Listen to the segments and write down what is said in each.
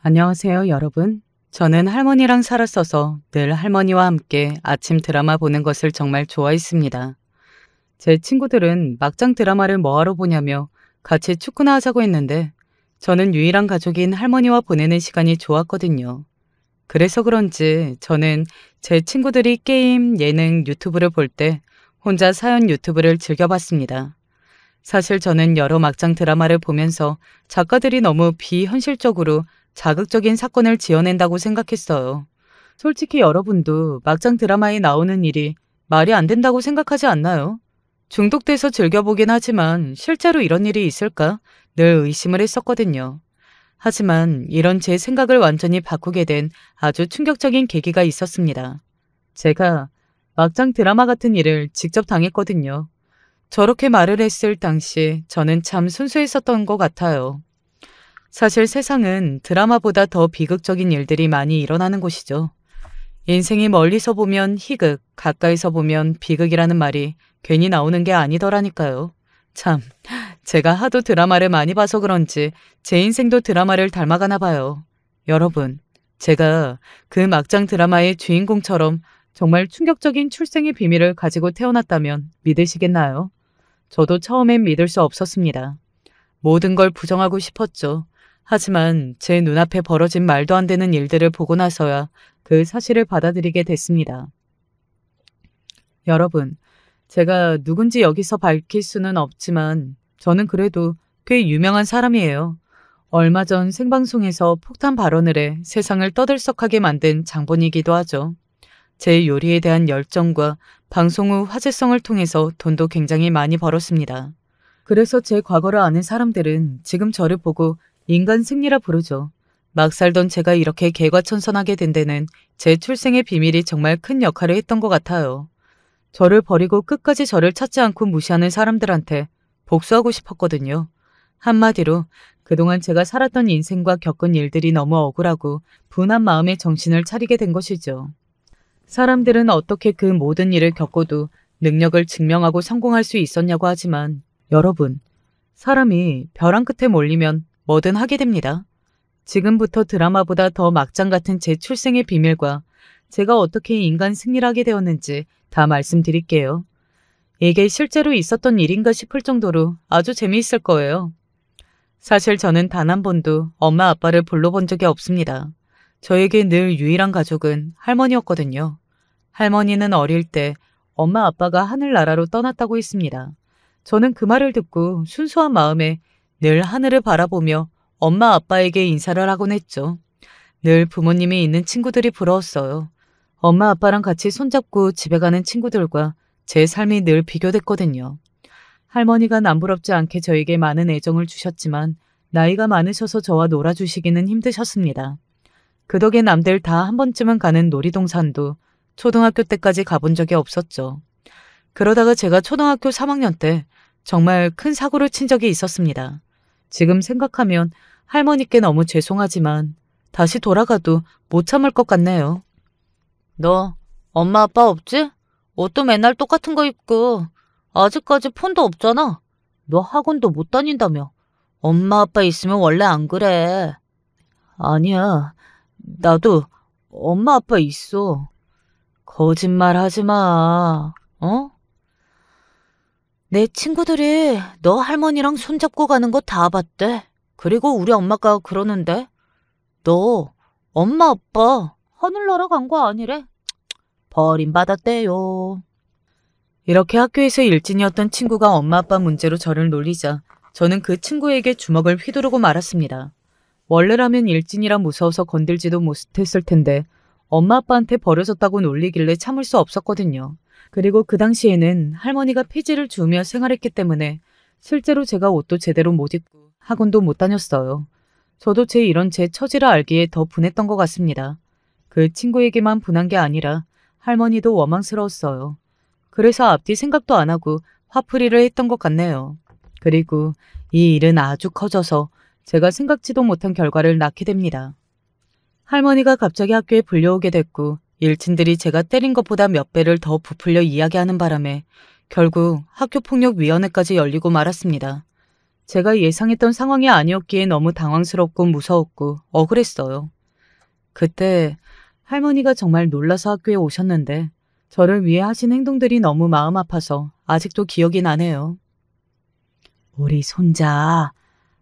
안녕하세요, 여러분. 저는 할머니랑 살았어서 늘 할머니와 함께 아침 드라마 보는 것을 정말 좋아했습니다. 제 친구들은 막장 드라마를 뭐하러 보냐며 같이 축구나 하자고 했는데 저는 유일한 가족인 할머니와 보내는 시간이 좋았거든요. 그래서 그런지 저는 제 친구들이 게임, 예능, 유튜브를 볼 때 혼자 사연 유튜브를 즐겨봤습니다. 사실 저는 여러 막장 드라마를 보면서 작가들이 너무 비현실적으로 자극적인 사건을 지어낸다고 생각했어요. 솔직히 여러분도 막장 드라마에 나오는 일이 말이 안 된다고 생각하지 않나요? 중독돼서 즐겨보긴 하지만 실제로 이런 일이 있을까 늘 의심을 했었거든요. 하지만 이런 제 생각을 완전히 바꾸게 된 아주 충격적인 계기가 있었습니다. 제가 막장 드라마 같은 일을 직접 당했거든요. 저렇게 말을 했을 당시 저는 참 순수했었던 것 같아요. 사실 세상은 드라마보다 더 비극적인 일들이 많이 일어나는 곳이죠. 인생이 멀리서 보면 희극, 가까이서 보면 비극이라는 말이 괜히 나오는 게 아니더라니까요. 참, 제가 하도 드라마를 많이 봐서 그런지 제 인생도 드라마를 닮아가나 봐요. 여러분, 제가 그 막장 드라마의 주인공처럼 정말 충격적인 출생의 비밀을 가지고 태어났다면 믿으시겠나요? 저도 처음엔 믿을 수 없었습니다. 모든 걸 부정하고 싶었죠. 하지만 제 눈앞에 벌어진 말도 안 되는 일들을 보고 나서야 그 사실을 받아들이게 됐습니다. 여러분, 제가 누군지 여기서 밝힐 수는 없지만 저는 그래도 꽤 유명한 사람이에요. 얼마 전 생방송에서 폭탄 발언을 해 세상을 떠들썩하게 만든 장본이기도 하죠. 제 요리에 대한 열정과 방송 후 화제성을 통해서 돈도 굉장히 많이 벌었습니다. 그래서 제 과거를 아는 사람들은 지금 저를 보고 인간 승리라 부르죠. 막 살던 제가 이렇게 개과천선하게 된 데는 제 출생의 비밀이 정말 큰 역할을 했던 것 같아요. 저를 버리고 끝까지 저를 찾지 않고 무시하는 사람들한테 복수하고 싶었거든요. 한마디로 그동안 제가 살았던 인생과 겪은 일들이 너무 억울하고 분한 마음에 정신을 차리게 된 것이죠. 사람들은 어떻게 그 모든 일을 겪고도 능력을 증명하고 성공할 수 있었냐고 하지만 여러분, 사람이 벼랑 끝에 몰리면 뭐든 하게 됩니다. 지금부터 드라마보다 더 막장 같은 제 출생의 비밀과 제가 어떻게 인간 승리를 하게 되었는지 다 말씀드릴게요. 이게 실제로 있었던 일인가 싶을 정도로 아주 재미있을 거예요. 사실 저는 단 한 번도 엄마 아빠를 불러본 적이 없습니다. 저에게 늘 유일한 가족은 할머니였거든요. 할머니는 어릴 때 엄마 아빠가 하늘나라로 떠났다고 했습니다. 저는 그 말을 듣고 순수한 마음에 늘 하늘을 바라보며 엄마 아빠에게 인사를 하곤 했죠. 늘 부모님이 있는 친구들이 부러웠어요. 엄마 아빠랑 같이 손잡고 집에 가는 친구들과 제 삶이 늘 비교됐거든요. 할머니가 남부럽지 않게 저에게 많은 애정을 주셨지만 나이가 많으셔서 저와 놀아주시기는 힘드셨습니다. 그 덕에 남들 다 한 번쯤은 가는 놀이동산도 초등학교 때까지 가본 적이 없었죠. 그러다가 제가 초등학교 3학년 때 정말 큰 사고를 친 적이 있었습니다. 지금 생각하면 할머니께 너무 죄송하지만 다시 돌아가도 못 참을 것 같네요. 너 엄마 아빠 없지? 옷도 맨날 똑같은 거 입고 아직까지 폰도 없잖아. 너 학원도 못 다닌다며. 엄마 아빠 있으면 원래 안 그래. 아니야. 나도 엄마 아빠 있어. 거짓말 하지 마. 어? 내 친구들이 너 할머니랑 손잡고 가는 거 다 봤대. 그리고 우리 엄마가 그러는데 너 엄마 아빠 하늘나라 간 거 아니래? 버림받았대요. 이렇게 학교에서 일진이었던 친구가 엄마 아빠 문제로 저를 놀리자 저는 그 친구에게 주먹을 휘두르고 말았습니다. 원래라면 일진이라 무서워서 건들지도 못했을 텐데 엄마 아빠한테 버려졌다고 놀리길래 참을 수 없었거든요. 그리고 그 당시에는 할머니가 폐지를 주우며 생활했기 때문에 실제로 제가 옷도 제대로 못 입고 학원도 못 다녔어요. 저도 제 처지를 알기에 더 분했던 것 같습니다. 그 친구에게만 분한 게 아니라 할머니도 원망스러웠어요. 그래서 앞뒤 생각도 안 하고 화풀이를 했던 것 같네요. 그리고 이 일은 아주 커져서 제가 생각지도 못한 결과를 낳게 됩니다. 할머니가 갑자기 학교에 불려오게 됐고 일진들이 제가 때린 것보다 몇 배를 더 부풀려 이야기하는 바람에 결국 학교폭력위원회까지 열리고 말았습니다. 제가 예상했던 상황이 아니었기에 너무 당황스럽고 무서웠고 억울했어요. 그때 할머니가 정말 놀라서 학교에 오셨는데 저를 위해 하신 행동들이 너무 마음 아파서 아직도 기억이 나네요. 우리 손자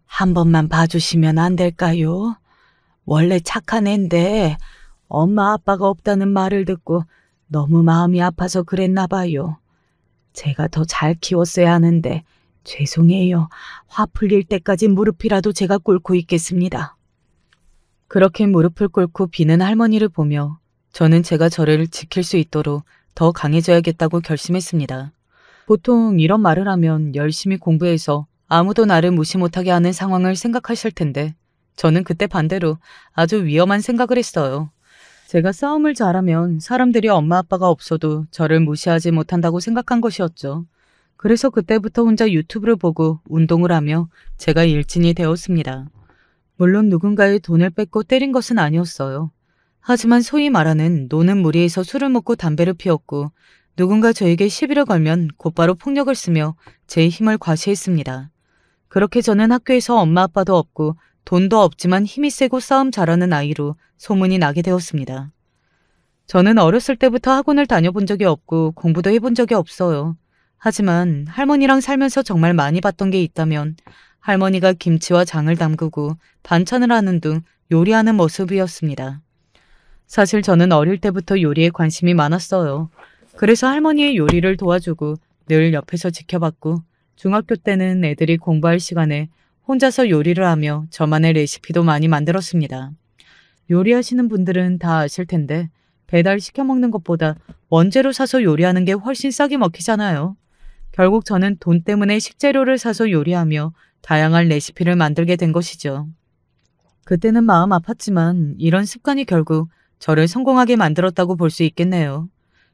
한 번만 봐주시면 안 될까요? 원래 착한 앤데 엄마 아빠가 없다는 말을 듣고 너무 마음이 아파서 그랬나 봐요. 제가 더 잘 키웠어야 하는데 죄송해요. 화 풀릴 때까지 무릎이라도 제가 꿇고 있겠습니다. 그렇게 무릎을 꿇고 비는 할머니를 보며 저는 제가 저를 지킬 수 있도록 더 강해져야겠다고 결심했습니다. 보통 이런 말을 하면 열심히 공부해서 아무도 나를 무시 못하게 하는 상황을 생각하실 텐데 저는 그때 반대로 아주 위험한 생각을 했어요. 제가 싸움을 잘하면 사람들이 엄마 아빠가 없어도 저를 무시하지 못한다고 생각한 것이었죠. 그래서 그때부터 혼자 유튜브를 보고 운동을 하며 제가 일진이 되었습니다. 물론 누군가의 돈을 뺏고 때린 것은 아니었어요. 하지만 소위 말하는 노는 무리에서 술을 먹고 담배를 피웠고 누군가 저에게 시비를 걸면 곧바로 폭력을 쓰며 제 힘을 과시했습니다. 그렇게 저는 학교에서 엄마 아빠도 없고 돈도 없지만 힘이 세고 싸움 잘하는 아이로 소문이 나게 되었습니다. 저는 어렸을 때부터 학원을 다녀본 적이 없고 공부도 해본 적이 없어요. 하지만 할머니랑 살면서 정말 많이 봤던 게 있다면 할머니가 김치와 장을 담그고 반찬을 하는 등 요리하는 모습이었습니다. 사실 저는 어릴 때부터 요리에 관심이 많았어요. 그래서 할머니의 요리를 도와주고 늘 옆에서 지켜봤고 중학교 때는 애들이 공부할 시간에 혼자서 요리를 하며 저만의 레시피도 많이 만들었습니다. 요리하시는 분들은 다 아실 텐데 배달 시켜 먹는 것보다 원재료 사서 요리하는 게 훨씬 싸게 먹히잖아요. 결국 저는 돈 때문에 식재료를 사서 요리하며 다양한 레시피를 만들게 된 것이죠. 그때는 마음 아팠지만 이런 습관이 결국 저를 성공하게 만들었다고 볼 수 있겠네요.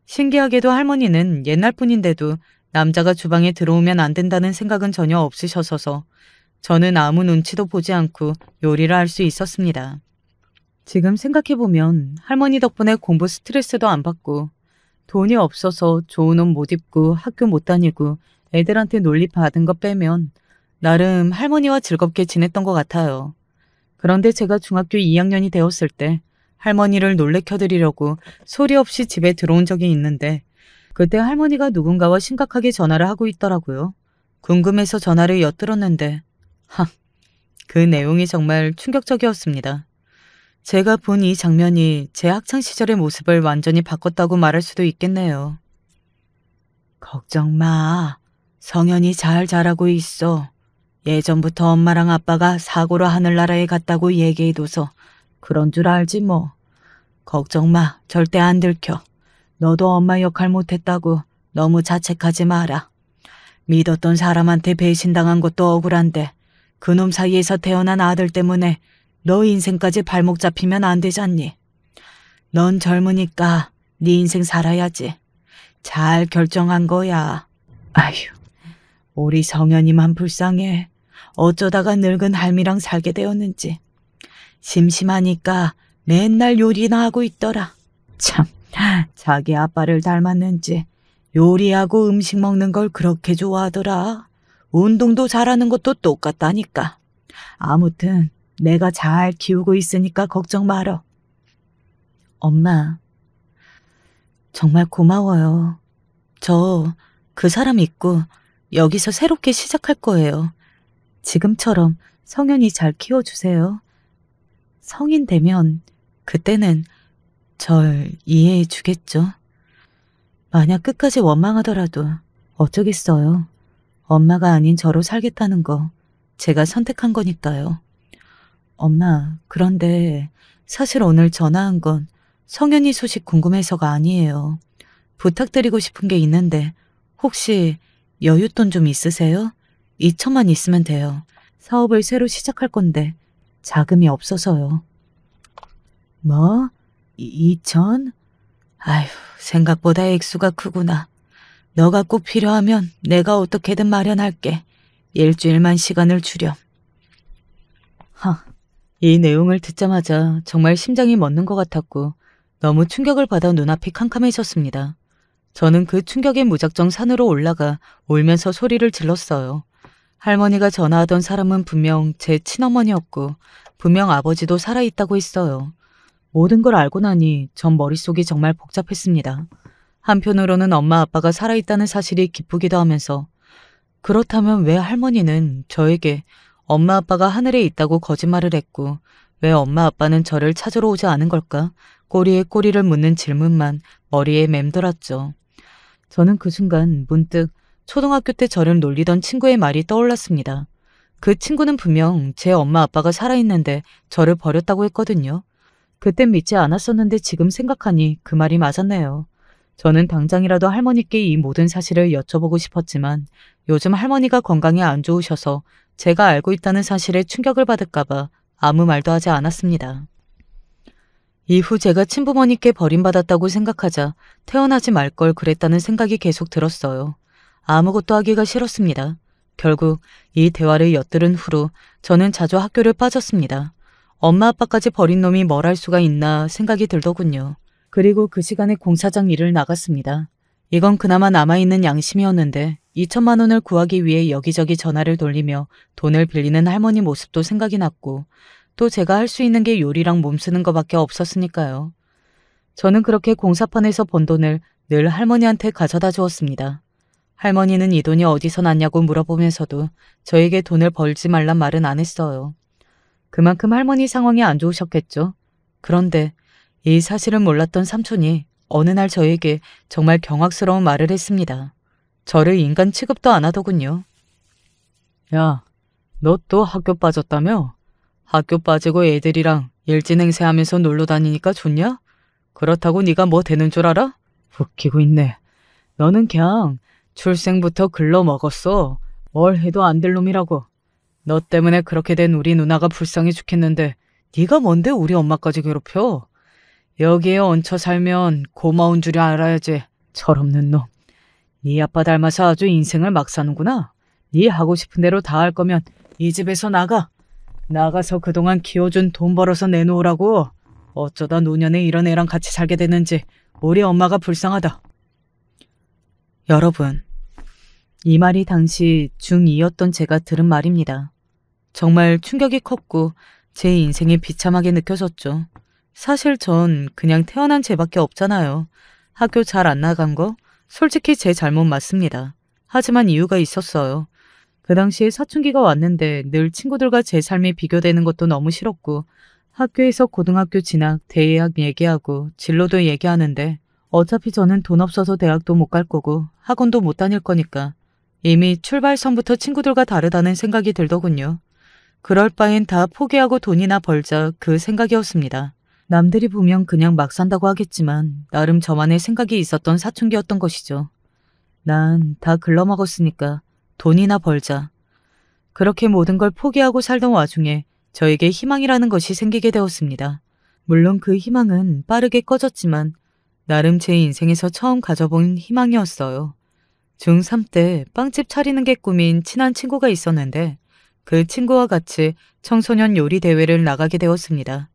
신기하게도 할머니는 옛날 분인데도 남자가 주방에 들어오면 안 된다는 생각은 전혀 없으셔서 저는 아무 눈치도 보지 않고 요리를 할 수 있었습니다. 지금 생각해보면 할머니 덕분에 공부 스트레스도 안 받고 돈이 없어서 좋은 옷 못 입고 학교 못 다니고 애들한테 논리 받은 거 빼면 나름 할머니와 즐겁게 지냈던 것 같아요. 그런데 제가 중학교 2학년이 되었을 때 할머니를 놀래켜드리려고 소리 없이 집에 들어온 적이 있는데 그때 할머니가 누군가와 심각하게 전화를 하고 있더라고요. 궁금해서 전화를 엿들었는데 그 내용이 정말 충격적이었습니다. 제가 본 이 장면이 제 학창시절의 모습을 완전히 바꿨다고 말할 수도 있겠네요. 걱정 마. 성현이 잘 자라고 있어. 예전부터 엄마랑 아빠가 사고로 하늘나라에 갔다고 얘기해둬서 그런 줄 알지 뭐. 걱정 마. 절대 안 들켜. 너도 엄마 역할 못했다고 너무 자책하지 마라. 믿었던 사람한테 배신당한 것도 억울한데 그놈 사이에서 태어난 아들 때문에 너 인생까지 발목 잡히면 안 되잖니. 넌 젊으니까 네 인생 살아야지. 잘 결정한 거야. 아휴, 우리 성현이만 불쌍해. 어쩌다가 늙은 할미랑 살게 되었는지. 심심하니까 맨날 요리나 하고 있더라. 참, 자기 아빠를 닮았는지 요리하고 음식 먹는 걸 그렇게 좋아하더라. 운동도 잘하는 것도 똑같다니까. 아무튼 내가 잘 키우고 있으니까 걱정 말어. 엄마, 정말 고마워요. 저 그 사람 있고 여기서 새롭게 시작할 거예요. 지금처럼 성현이 잘 키워주세요. 성인 되면 그때는 절 이해해 주겠죠? 만약 끝까지 원망하더라도 어쩌겠어요. 엄마가 아닌 저로 살겠다는 거 제가 선택한 거니까요. 엄마, 그런데 사실 오늘 전화한 건 성현이 소식 궁금해서가 아니에요. 부탁드리고 싶은 게 있는데 혹시 여윳돈 좀 있으세요? 2천만 있으면 돼요. 사업을 새로 시작할 건데 자금이 없어서요. 뭐? 2천? 아휴, 생각보다 액수가 크구나. 너가 꼭 필요하면 내가 어떻게든 마련할게. 일주일만 시간을 주렴. 이 내용을 듣자마자 정말 심장이 멎는 것 같았고 너무 충격을 받아 눈앞이 캄캄해졌습니다. 저는 그 충격에 무작정 산으로 올라가 울면서 소리를 질렀어요. 할머니가 전화하던 사람은 분명 제 친어머니였고 분명 아버지도 살아있다고 했어요. 모든 걸 알고 나니 전 머릿속이 정말 복잡했습니다. 한편으로는 엄마 아빠가 살아있다는 사실이 기쁘기도 하면서 그렇다면 왜 할머니는 저에게 엄마 아빠가 하늘에 있다고 거짓말을 했고 왜 엄마 아빠는 저를 찾으러 오지 않은 걸까? 꼬리에 꼬리를 묻는 질문만 머리에 맴돌았죠. 저는 그 순간 문득 초등학교 때 저를 놀리던 친구의 말이 떠올랐습니다. 그 친구는 분명 제 엄마 아빠가 살아있는데 저를 버렸다고 했거든요. 그땐 믿지 않았었는데 지금 생각하니 그 말이 맞았네요. 저는 당장이라도 할머니께 이 모든 사실을 여쭤보고 싶었지만 요즘 할머니가 건강이 안 좋으셔서 제가 알고 있다는 사실에 충격을 받을까봐 아무 말도 하지 않았습니다. 이후 제가 친부모님께 버림받았다고 생각하자 태어나지 말 걸 그랬다는 생각이 계속 들었어요. 아무것도 하기가 싫었습니다. 결국 이 대화를 엿들은 후로 저는 자주 학교를 빠졌습니다. 엄마 아빠까지 버린 놈이 뭘 할 수가 있나 생각이 들더군요. 그리고 그 시간에 공사장 일을 나갔습니다. 이건 그나마 남아있는 양심이었는데 2천만 원을 구하기 위해 여기저기 전화를 돌리며 돈을 빌리는 할머니 모습도 생각이 났고 또 제가 할 수 있는 게 요리랑 몸 쓰는 것밖에 없었으니까요. 저는 그렇게 공사판에서 번 돈을 늘 할머니한테 가져다 주었습니다. 할머니는 이 돈이 어디서 났냐고 물어보면서도 저에게 돈을 벌지 말란 말은 안 했어요. 그만큼 할머니 상황이 안 좋으셨겠죠. 그런데 이 사실을 몰랐던 삼촌이 어느 날 저에게 정말 경악스러운 말을 했습니다. 저를 인간 취급도 안 하더군요. 야, 너 또 학교 빠졌다며? 학교 빠지고 애들이랑 일진행세하면서 놀러 다니니까 좋냐? 그렇다고 네가 뭐 되는 줄 알아? 웃기고 있네. 너는 그냥 출생부터 글러먹었어. 뭘 해도 안 될 놈이라고. 너 때문에 그렇게 된 우리 누나가 불쌍해 죽겠는데 네가 뭔데 우리 엄마까지 괴롭혀? 여기에 얹혀 살면 고마운 줄 알아야지. 철없는 놈. 네 아빠 닮아서 아주 인생을 막 사는구나. 네 하고 싶은 대로 다 할 거면 이 집에서 나가. 나가서 그동안 키워준 돈 벌어서 내놓으라고. 어쩌다 노년에 이런 애랑 같이 살게 됐는지 우리 엄마가 불쌍하다. 여러분, 이 말이 당시 중2였던 제가 들은 말입니다. 정말 충격이 컸고 제 인생이 비참하게 느껴졌죠. 사실 전 그냥 태어난 죄밖에 없잖아요. 학교 잘 안 나간 거 솔직히 제 잘못 맞습니다. 하지만 이유가 있었어요. 그 당시에 사춘기가 왔는데 늘 친구들과 제 삶이 비교되는 것도 너무 싫었고 학교에서 고등학교 진학, 대학 얘기하고 진로도 얘기하는데 어차피 저는 돈 없어서 대학도 못 갈 거고 학원도 못 다닐 거니까 이미 출발선부터 친구들과 다르다는 생각이 들더군요. 그럴 바엔 다 포기하고 돈이나 벌자 그 생각이었습니다. 남들이 보면 그냥 막 산다고 하겠지만 나름 저만의 생각이 있었던 사춘기였던 것이죠. 난 다 글러먹었으니까 돈이나 벌자. 그렇게 모든 걸 포기하고 살던 와중에 저에게 희망이라는 것이 생기게 되었습니다. 물론 그 희망은 빠르게 꺼졌지만 나름 제 인생에서 처음 가져본 희망이었어요. 중3 때 빵집 차리는 게 꿈인 친한 친구가 있었는데 그 친구와 같이 청소년 요리 대회를 나가게 되었습니다.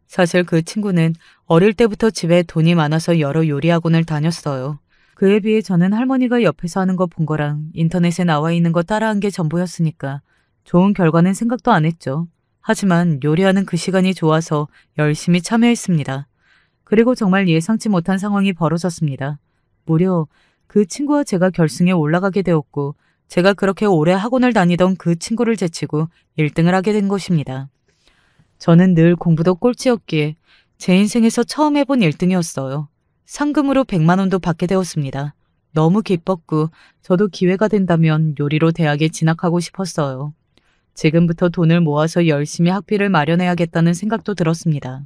사실 그 친구는 어릴 때부터 집에 돈이 많아서 여러 요리 학원을 다녔어요. 그에 비해 저는 할머니가 옆에서 하는 거 본 거랑 인터넷에 나와 있는 거 따라한 게 전부였으니까 좋은 결과는 생각도 안 했죠. 하지만 요리하는 그 시간이 좋아서 열심히 참여했습니다. 그리고 정말 예상치 못한 상황이 벌어졌습니다. 무려 그 친구와 제가 결승에 올라가게 되었고 제가 그렇게 오래 학원을 다니던 그 친구를 제치고 1등을 하게 된 것입니다. 저는 늘 공부도 꼴찌였기에 제 인생에서 처음 해본 1등이었어요. 상금으로 100만 원도 받게 되었습니다. 너무 기뻤고 저도 기회가 된다면 요리로 대학에 진학하고 싶었어요. 지금부터 돈을 모아서 열심히 학비를 마련해야겠다는 생각도 들었습니다.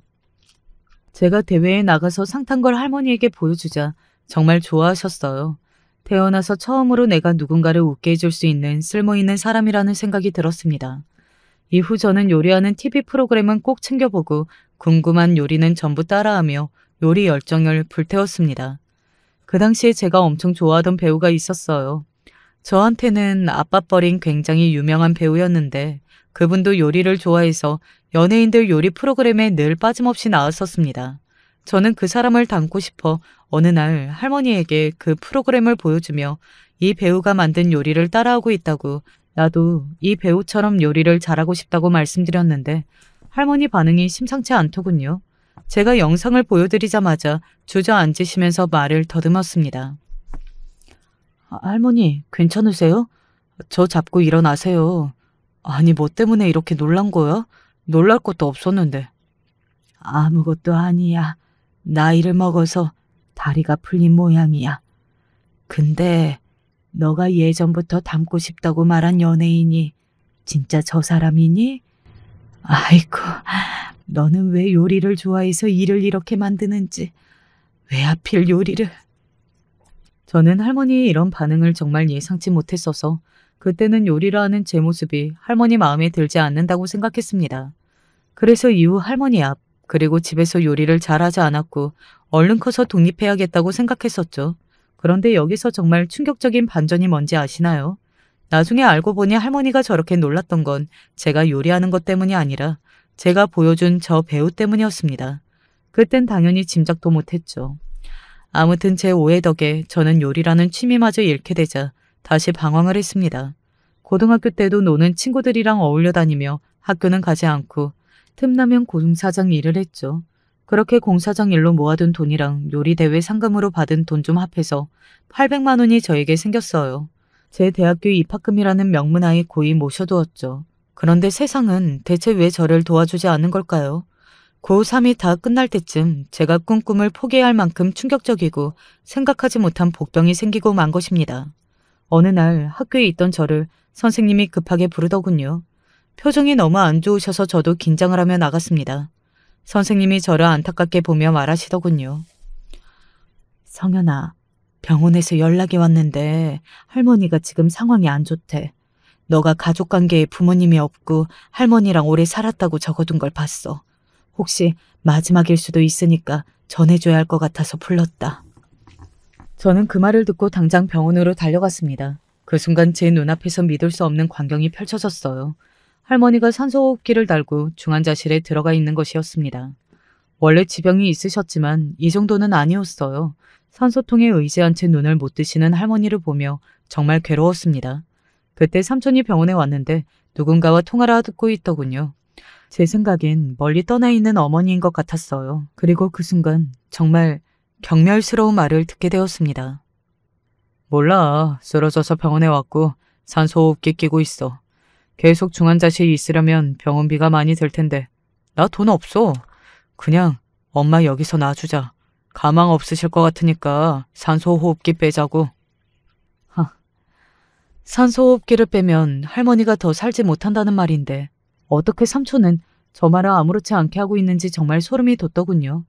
제가 대회에 나가서 상 탄 걸 할머니에게 보여주자 정말 좋아하셨어요. 태어나서 처음으로 내가 누군가를 웃게 해줄 수 있는 쓸모있는 사람이라는 생각이 들었습니다. 이후 저는 요리하는 TV 프로그램은 꼭 챙겨보고 궁금한 요리는 전부 따라하며 요리 열정을 불태웠습니다. 그 당시에 제가 엄청 좋아하던 배우가 있었어요. 저한테는 아빠뻘인 굉장히 유명한 배우였는데 그분도 요리를 좋아해서 연예인들 요리 프로그램에 늘 빠짐없이 나왔었습니다. 저는 그 사람을 닮고 싶어 어느 날 할머니에게 그 프로그램을 보여주며 이 배우가 만든 요리를 따라하고 있다고 나도 이 배우처럼 요리를 잘하고 싶다고 말씀드렸는데 할머니 반응이 심상치 않더군요. 제가 영상을 보여드리자마자 주저앉으시면서 말을 더듬었습니다. 할머니, 괜찮으세요? 저 잡고 일어나세요. 아니, 뭐 때문에 이렇게 놀란 거야? 놀랄 것도 없었는데. 아무것도 아니야. 나이를 먹어서 다리가 풀린 모양이야. 근데 너가 예전부터 닮고 싶다고 말한 연예인이 진짜 저 사람이니? 아이고, 너는 왜 요리를 좋아해서 일을 이렇게 만드는지. 왜 하필 요리를. 저는 할머니의 이런 반응을 정말 예상치 못했어서 그때는 요리를 하는 제 모습이 할머니 마음에 들지 않는다고 생각했습니다. 그래서 이후 할머니 앞, 그리고 집에서 요리를 잘하지 않았고 얼른 커서 독립해야겠다고 생각했었죠. 그런데 여기서 정말 충격적인 반전이 뭔지 아시나요? 나중에 알고 보니 할머니가 저렇게 놀랐던 건 제가 요리하는 것 때문이 아니라 제가 보여준 저 배우 때문이었습니다. 그땐 당연히 짐작도 못했죠. 아무튼 제 오해 덕에 저는 요리라는 취미마저 잃게 되자 다시 방황을 했습니다. 고등학교 때도 노는 친구들이랑 어울려 다니며 학교는 가지 않고 틈나면 공사장 일을 했죠. 그렇게 공사장 일로 모아둔 돈이랑 요리대회 상금으로 받은 돈 좀 합해서 800만 원이 저에게 생겼어요. 제 대학교 입학금이라는 명문하에 고이 모셔두었죠. 그런데 세상은 대체 왜 저를 도와주지 않는 걸까요? 고3이 다 끝날 때쯤 제가 꾼 꿈을 포기할 만큼 충격적이고 생각하지 못한 복병이 생기고 만 것입니다. 어느 날 학교에 있던 저를 선생님이 급하게 부르더군요. 표정이 너무 안 좋으셔서 저도 긴장을 하며 나갔습니다. 선생님이 저를 안타깝게 보며 말하시더군요. 성현아, 병원에서 연락이 왔는데 할머니가 지금 상황이 안 좋대. 너가 가족관계에 부모님이 없고 할머니랑 오래 살았다고 적어둔 걸 봤어. 혹시 마지막일 수도 있으니까 전해줘야 할 것 같아서 불렀다. 저는 그 말을 듣고 당장 병원으로 달려갔습니다. 그 순간 제 눈앞에서 믿을 수 없는 광경이 펼쳐졌어요. 할머니가 산소호흡기를 달고 중환자실에 들어가 있는 것이었습니다. 원래 지병이 있으셨지만 이 정도는 아니었어요. 산소통에 의지한 채 눈을 못 뜨시는 할머니를 보며 정말 괴로웠습니다. 그때 삼촌이 병원에 왔는데 누군가와 통화를 하고 있더군요. 제 생각엔 멀리 떠나 있는 어머니인 것 같았어요. 그리고 그 순간 정말 경멸스러운 말을 듣게 되었습니다. 몰라. 쓰러져서 병원에 왔고 산소호흡기 끼고 있어. 계속 중환자실에 있으려면 병원비가 많이 들 텐데. 나 돈 없어. 그냥 엄마 여기서 놔주자. 가망 없으실 것 같으니까 산소호흡기 빼자고. 산소호흡기를 빼면 할머니가 더 살지 못한다는 말인데 어떻게 삼촌은 저 말을 아무렇지 않게 하고 있는지 정말 소름이 돋더군요.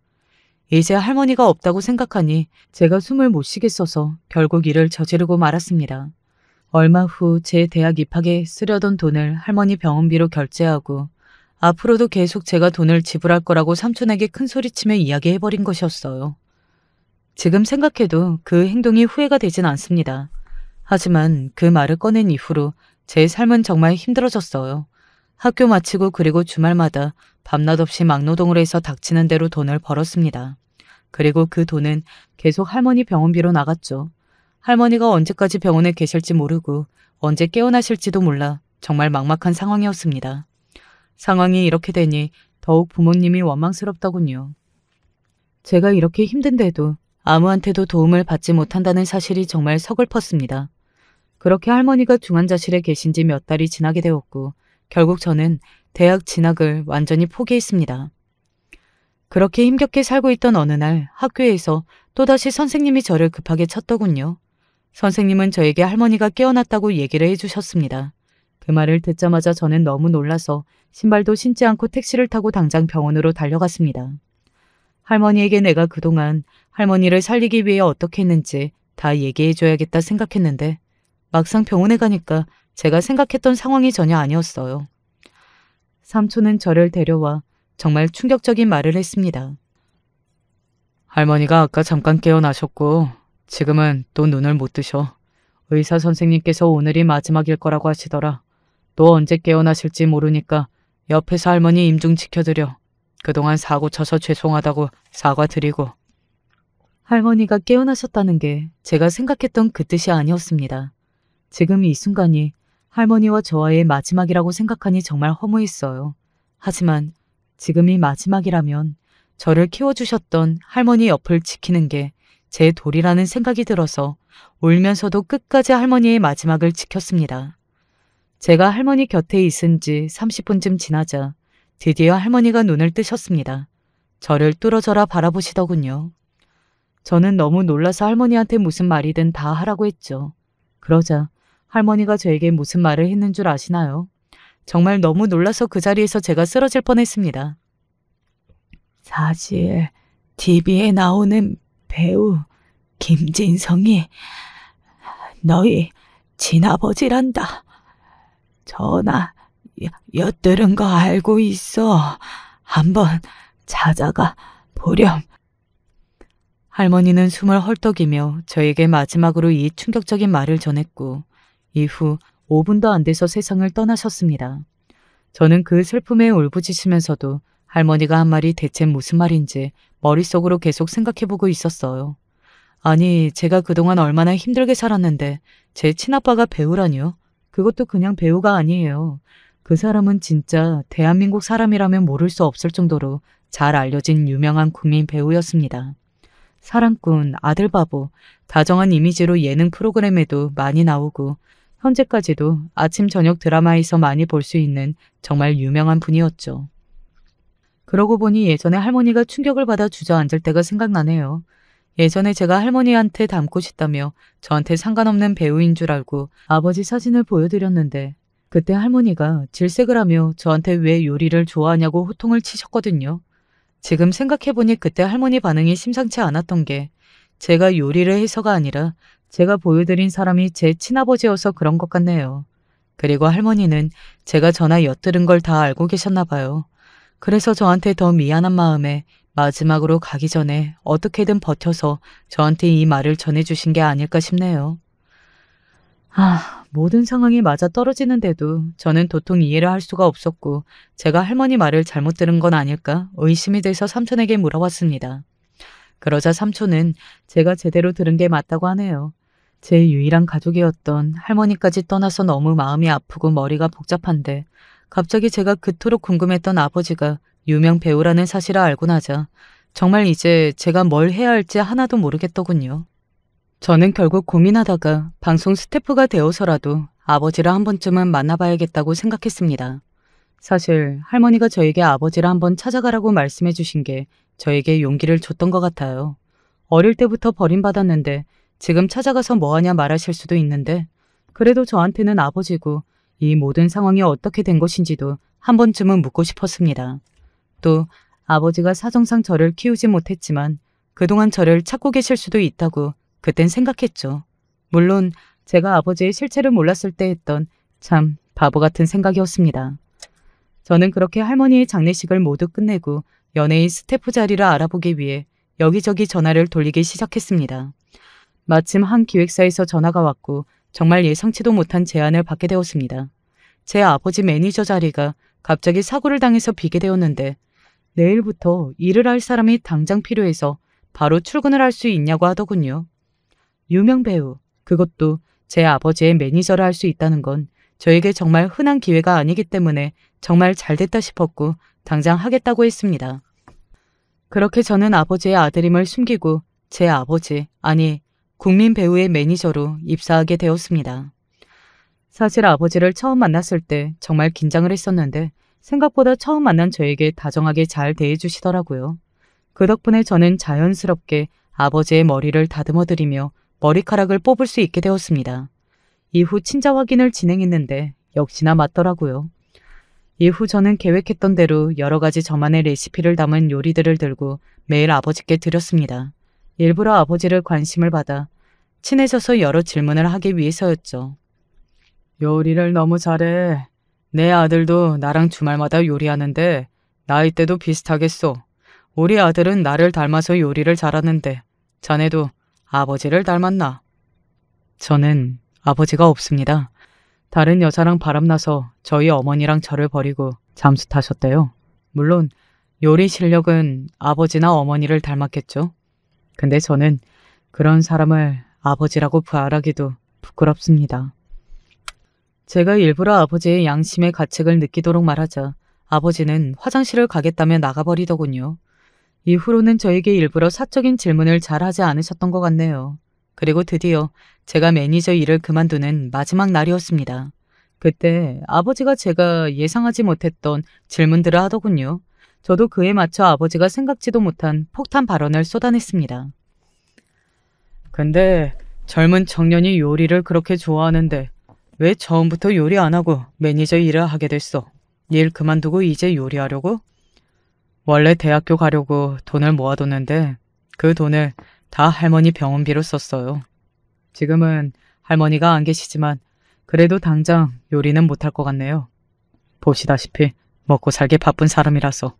이제 할머니가 없다고 생각하니 제가 숨을 못 쉬겠어서 결국 일을 저지르고 말았습니다. 얼마 후 제 대학 입학에 쓰려던 돈을 할머니 병원비로 결제하고 앞으로도 계속 제가 돈을 지불할 거라고 삼촌에게 큰 소리치며 이야기해버린 것이었어요. 지금 생각해도 그 행동이 후회가 되진 않습니다. 하지만 그 말을 꺼낸 이후로 제 삶은 정말 힘들어졌어요. 학교 마치고 그리고 주말마다 밤낮 없이 막노동을 해서 닥치는 대로 돈을 벌었습니다. 그리고 그 돈은 계속 할머니 병원비로 나갔죠. 할머니가 언제까지 병원에 계실지 모르고 언제 깨어나실지도 몰라 정말 막막한 상황이었습니다. 상황이 이렇게 되니 더욱 부모님이 원망스럽더군요. 제가 이렇게 힘든데도 아무한테도 도움을 받지 못한다는 사실이 정말 서글펐습니다. 그렇게 할머니가 중환자실에 계신 지 몇 달이 지나게 되었고 결국 저는 대학 진학을 완전히 포기했습니다. 그렇게 힘겹게 살고 있던 어느 날 학교에서 또다시 선생님이 저를 급하게 찾더군요. 선생님은 저에게 할머니가 깨어났다고 얘기를 해주셨습니다. 그 말을 듣자마자 저는 너무 놀라서 신발도 신지 않고 택시를 타고 당장 병원으로 달려갔습니다. 할머니에게 내가 그동안 할머니를 살리기 위해 어떻게 했는지 다 얘기해줘야겠다 생각했는데 막상 병원에 가니까 제가 생각했던 상황이 전혀 아니었어요. 삼촌은 저를 데려와 정말 충격적인 말을 했습니다. 할머니가 아까 잠깐 깨어나셨고 지금은 또 눈을 못 뜨셔. 의사 선생님께서 오늘이 마지막일 거라고 하시더라. 또 언제 깨어나실지 모르니까 옆에서 할머니 임종 지켜드려. 그동안 사고 쳐서 죄송하다고 사과드리고. 할머니가 깨어나셨다는 게 제가 생각했던 그 뜻이 아니었습니다. 지금 이 순간이 할머니와 저와의 마지막이라고 생각하니 정말 허무했어요. 하지만 지금이 마지막이라면 저를 키워주셨던 할머니 옆을 지키는 게 제 도리라는 생각이 들어서 울면서도 끝까지 할머니의 마지막을 지켰습니다. 제가 할머니 곁에 있은 지 30분쯤 지나자 드디어 할머니가 눈을 뜨셨습니다. 저를 뚫어져라 바라보시더군요. 저는 너무 놀라서 할머니한테 무슨 말이든 다 하라고 했죠. 그러자 할머니가 저에게 무슨 말을 했는 줄 아시나요? 정말 너무 놀라서 그 자리에서 제가 쓰러질 뻔했습니다. 사실 TV에 나오는 배우 김진성이 너희 친아버지란다. 전화 엿들은 거 알고 있어. 한번 찾아가 보렴. 할머니는 숨을 헐떡이며 저에게 마지막으로 이 충격적인 말을 전했고 이후 5분도 안 돼서 세상을 떠나셨습니다. 저는 그 슬픔에 울부짖으면서도 할머니가 한 말이 대체 무슨 말인지 머릿속으로 계속 생각해보고 있었어요. 아니, 제가 그동안 얼마나 힘들게 살았는데 제 친아빠가 배우라뇨? 그것도 그냥 배우가 아니에요. 그 사람은 진짜 대한민국 사람이라면 모를 수 없을 정도로 잘 알려진 유명한 국민 배우였습니다. 사랑꾼, 아들바보, 다정한 이미지로 예능 프로그램에도 많이 나오고 현재까지도 아침 저녁 드라마에서 많이 볼 수 있는 정말 유명한 분이었죠. 그러고 보니 예전에 할머니가 충격을 받아 주저앉을 때가 생각나네요. 예전에 제가 할머니한테 닮고 싶다며 저한테 상관없는 배우인 줄 알고 아버지 사진을 보여드렸는데 그때 할머니가 질색을 하며 저한테 왜 요리를 좋아하냐고 호통을 치셨거든요. 지금 생각해보니 그때 할머니 반응이 심상치 않았던 게 제가 요리를 해서가 아니라 제가 보여드린 사람이 제 친아버지여서 그런 것 같네요. 그리고 할머니는 제가 전화 엿들은 걸 다 알고 계셨나 봐요. 그래서 저한테 더 미안한 마음에 마지막으로 가기 전에 어떻게든 버텨서 저한테 이 말을 전해주신 게 아닐까 싶네요. 모든 상황이 맞아 떨어지는데도 저는 도통 이해를 할 수가 없었고 제가 할머니 말을 잘못 들은 건 아닐까 의심이 돼서 삼촌에게 물어봤습니다. 그러자 삼촌은 제가 제대로 들은 게 맞다고 하네요. 제 유일한 가족이었던 할머니까지 떠나서 너무 마음이 아프고 머리가 복잡한데 갑자기 제가 그토록 궁금했던 아버지가 유명 배우라는 사실을 알고 나자 정말 이제 제가 뭘 해야 할지 하나도 모르겠더군요. 저는 결국 고민하다가 방송 스태프가 되어서라도 아버지를 한 번쯤은 만나봐야겠다고 생각했습니다. 사실 할머니가 저에게 아버지를 한번 찾아가라고 말씀해 주신 게 저에게 용기를 줬던 것 같아요. 어릴 때부터 버림받았는데 지금 찾아가서 뭐하냐 말하실 수도 있는데 그래도 저한테는 아버지고 이 모든 상황이 어떻게 된 것인지도 한 번쯤은 묻고 싶었습니다. 또 아버지가 사정상 저를 키우지 못했지만 그동안 저를 찾고 계실 수도 있다고 그땐 생각했죠. 물론 제가 아버지의 실체를 몰랐을 때 했던 참 바보 같은 생각이었습니다. 저는 그렇게 할머니의 장례식을 모두 끝내고 연예인 스태프 자리를 알아보기 위해 여기저기 전화를 돌리기 시작했습니다. 마침 한 기획사에서 전화가 왔고 정말 예상치도 못한 제안을 받게 되었습니다. 제 아버지 매니저 자리가 갑자기 사고를 당해서 비게 되었는데 내일부터 일을 할 사람이 당장 필요해서 바로 출근을 할 수 있냐고 하더군요. 유명 배우, 그것도 제 아버지의 매니저를 할 수 있다는 건 저에게 정말 흔한 기회가 아니기 때문에 정말 잘됐다 싶었고 당장 하겠다고 했습니다. 그렇게 저는 아버지의 아들임을 숨기고 제 아버지, 아니 국민 배우의 매니저로 입사하게 되었습니다. 사실 아버지를 처음 만났을 때 정말 긴장을 했었는데 생각보다 처음 만난 저에게 다정하게 잘 대해주시더라고요. 그 덕분에 저는 자연스럽게 아버지의 머리를 다듬어드리며 머리카락을 뽑을 수 있게 되었습니다. 이후 친자 확인을 진행했는데 역시나 맞더라고요. 이후 저는 계획했던 대로 여러 가지 저만의 레시피를 담은 요리들을 들고 매일 아버지께 드렸습니다. 일부러 아버지를 관심을 받아 친해져서 여러 질문을 하기 위해서였죠. 요리를 너무 잘해. 내 아들도 나랑 주말마다 요리하는데 나이대도 비슷하겠소. 우리 아들은 나를 닮아서 요리를 잘하는데 자네도 아버지를 닮았나? 저는 아버지가 없습니다. 다른 여자랑 바람나서 저희 어머니랑 저를 버리고 잠수 타셨대요. 물론 요리 실력은 아버지나 어머니를 닮았겠죠. 근데 저는 그런 사람을 아버지라고 부활하기도 부끄럽습니다. 제가 일부러 아버지의 양심의 가책을 느끼도록 말하자 아버지는 화장실을 가겠다며 나가버리더군요. 이후로는 저에게 일부러 사적인 질문을 잘 하지 않으셨던 것 같네요. 그리고 드디어 제가 매니저 일을 그만두는 마지막 날이었습니다. 그때 아버지가 제가 예상하지 못했던 질문들을 하더군요. 저도 그에 맞춰 아버지가 생각지도 못한 폭탄 발언을 쏟아냈습니다. 근데 젊은 청년이 요리를 그렇게 좋아하는데 왜 처음부터 요리 안 하고 매니저 일을 하게 됐어? 일 그만두고 이제 요리하려고? 원래 대학교 가려고 돈을 모아뒀는데 그 돈을 다 할머니 병원비로 썼어요. 지금은 할머니가 안 계시지만 그래도 당장 요리는 못할 것 같네요. 보시다시피 먹고 살기 바쁜 사람이라서.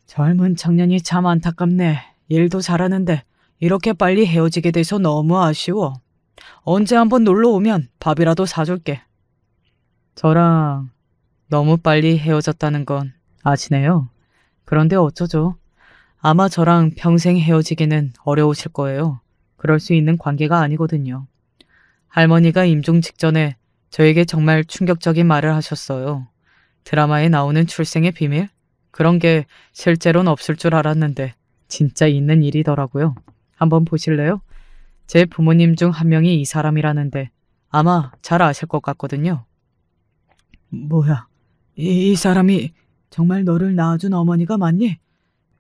젊은 청년이 참 안타깝네. 일도 잘하는데 이렇게 빨리 헤어지게 돼서 너무 아쉬워. 언제 한번 놀러 오면 밥이라도 사줄게. 저랑 너무 빨리 헤어졌다는 건 아시네요. 그런데 어쩌죠? 아마 저랑 평생 헤어지기는 어려우실 거예요. 그럴 수 있는 관계가 아니거든요. 할머니가 임종 직전에 저에게 정말 충격적인 말을 하셨어요. 드라마에 나오는 출생의 비밀? 그런 게 실제로는 없을 줄 알았는데 진짜 있는 일이더라고요. 한번 보실래요? 제 부모님 중 한 명이 이 사람이라는데 아마 잘 아실 것 같거든요. 뭐야, 이 사람이 정말 너를 낳아준 어머니가 맞니?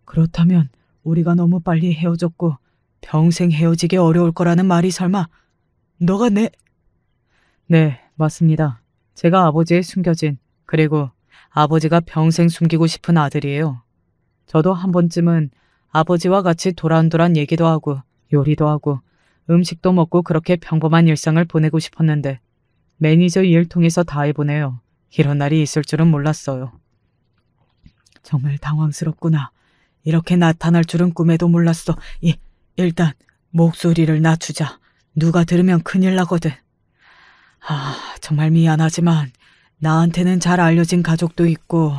그렇다면 우리가 너무 빨리 헤어졌고 평생 헤어지기 어려울 거라는 말이 설마 너가 네, 맞습니다. 제가 아버지의 숨겨진 그리고 아버지가 평생 숨기고 싶은 아들이에요. 저도 한 번쯤은 아버지와 같이 도란도란 얘기도 하고 요리도 하고 음식도 먹고 그렇게 평범한 일상을 보내고 싶었는데 매니저 일 통해서 다 해보네요. 이런 날이 있을 줄은 몰랐어요. 정말 당황스럽구나. 이렇게 나타날 줄은 꿈에도 몰랐어. 일단 목소리를 낮추자. 누가 들으면 큰일 나거든. 정말 미안하지만 나한테는 잘 알려진 가족도 있고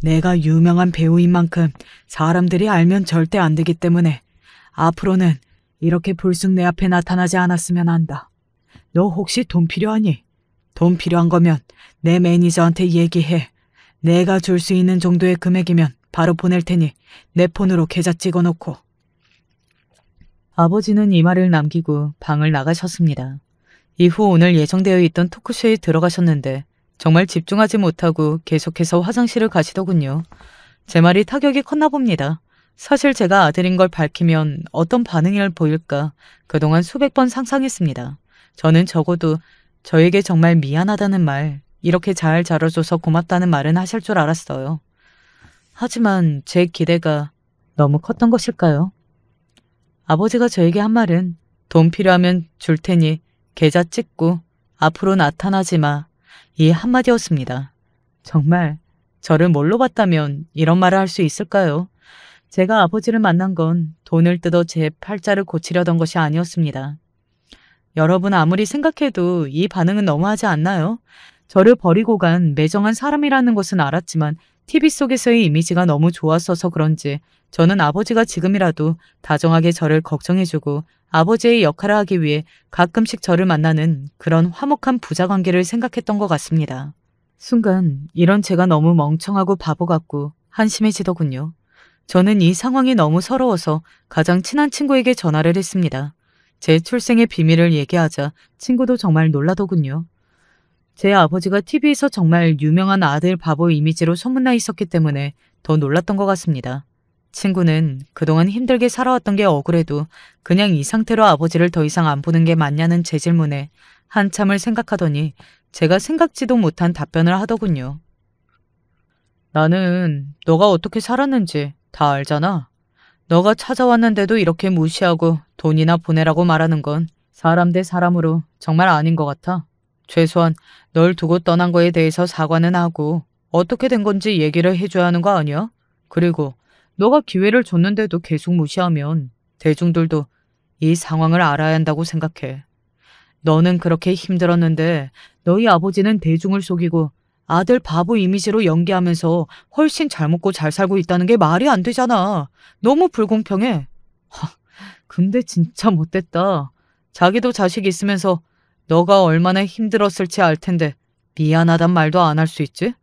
내가 유명한 배우인 만큼 사람들이 알면 절대 안 되기 때문에 앞으로는 이렇게 불쑥 내 앞에 나타나지 않았으면 한다. 너 혹시 돈 필요하니? 돈 필요한 거면 내 매니저한테 얘기해. 내가 줄 수 있는 정도의 금액이면 바로 보낼 테니 내 폰으로 계좌 찍어놓고. 아버지는 이 말을 남기고 방을 나가셨습니다. 이후 오늘 예정되어 있던 토크쇼에 들어가셨는데 정말 집중하지 못하고 계속해서 화장실을 가시더군요. 제 말이 타격이 컸나 봅니다. 사실 제가 아들인 걸 밝히면 어떤 반응을 보일까 그동안 수백 번 상상했습니다. 저는 적어도 저에게 정말 미안하다는 말, 이렇게 잘 자라줘서 고맙다는 말은 하실 줄 알았어요. 하지만 제 기대가 너무 컸던 것일까요? 아버지가 저에게 한 말은 돈 필요하면 줄 테니 계좌 찍고 앞으로 나타나지 마. 이 한마디였습니다. 정말 저를 뭘로 봤다면 이런 말을 할 수 있을까요? 제가 아버지를 만난 건 돈을 뜯어 제 팔자를 고치려던 것이 아니었습니다. 여러분 아무리 생각해도 이 반응은 너무하지 않나요? 저를 버리고 간 매정한 사람이라는 것은 알았지만 TV 속에서의 이미지가 너무 좋았어서 그런지 저는 아버지가 지금이라도 다정하게 저를 걱정해주고 아버지의 역할을 하기 위해 가끔씩 저를 만나는 그런 화목한 부자관계를 생각했던 것 같습니다. 순간 이런 제가 너무 멍청하고 바보 같고 한심해지더군요. 저는 이 상황이 너무 서러워서 가장 친한 친구에게 전화를 했습니다. 제 출생의 비밀을 얘기하자 친구도 정말 놀라더군요. 제 아버지가 TV에서 정말 유명한 아들 바보 이미지로 소문나 있었기 때문에 더 놀랐던 것 같습니다. 친구는 그동안 힘들게 살아왔던 게 억울해도 그냥 이 상태로 아버지를 더 이상 안 보는 게 맞냐는 제 질문에 한참을 생각하더니 제가 생각지도 못한 답변을 하더군요. 나는 너가 어떻게 살았는지 다 알잖아. 너가 찾아왔는데도 이렇게 무시하고 돈이나 보내라고 말하는 건 사람 대 사람으로 정말 아닌 것 같아. 최소한 널 두고 떠난 거에 대해서 사과는 하고 어떻게 된 건지 얘기를 해줘야 하는 거 아니야? 그리고 너가 기회를 줬는데도 계속 무시하면 대중들도 이 상황을 알아야 한다고 생각해. 너는 그렇게 힘들었는데 너희 아버지는 대중을 속이고 아들 바보 이미지로 연기하면서 훨씬 잘 먹고 잘 살고 있다는 게 말이 안 되잖아. 너무 불공평해. 근데 진짜 못됐다. 자기도 자식 있으면서 너가 얼마나 힘들었을지 알 텐데 미안하단 말도 안 할 수 있지?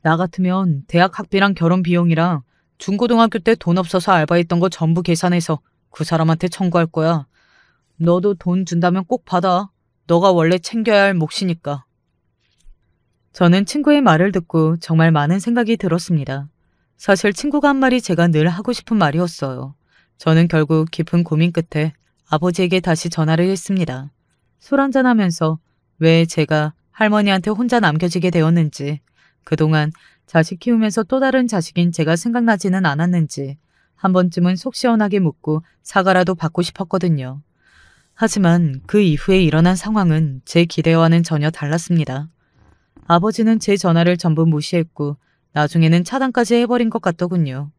나 같으면 대학 학비랑 결혼 비용이랑 중고등학교 때 돈 없어서 알바했던 거 전부 계산해서 그 사람한테 청구할 거야. 너도 돈 준다면 꼭 받아. 너가 원래 챙겨야 할 몫이니까. 저는 친구의 말을 듣고 정말 많은 생각이 들었습니다. 사실 친구가 한 말이 제가 늘 하고 싶은 말이었어요. 저는 결국 깊은 고민 끝에 아버지에게 다시 전화를 했습니다. 술 한잔하면서 왜 제가 할머니한테 혼자 남겨지게 되었는지, 그동안 자식 키우면서 또 다른 자식인 제가 생각나지는 않았는지 한 번쯤은 속 시원하게 묻고 사과라도 받고 싶었거든요. 하지만 그 이후에 일어난 상황은 제 기대와는 전혀 달랐습니다. 아버지는 제 전화를 전부 무시했고 나중에는 차단까지 해버린 것 같더군요.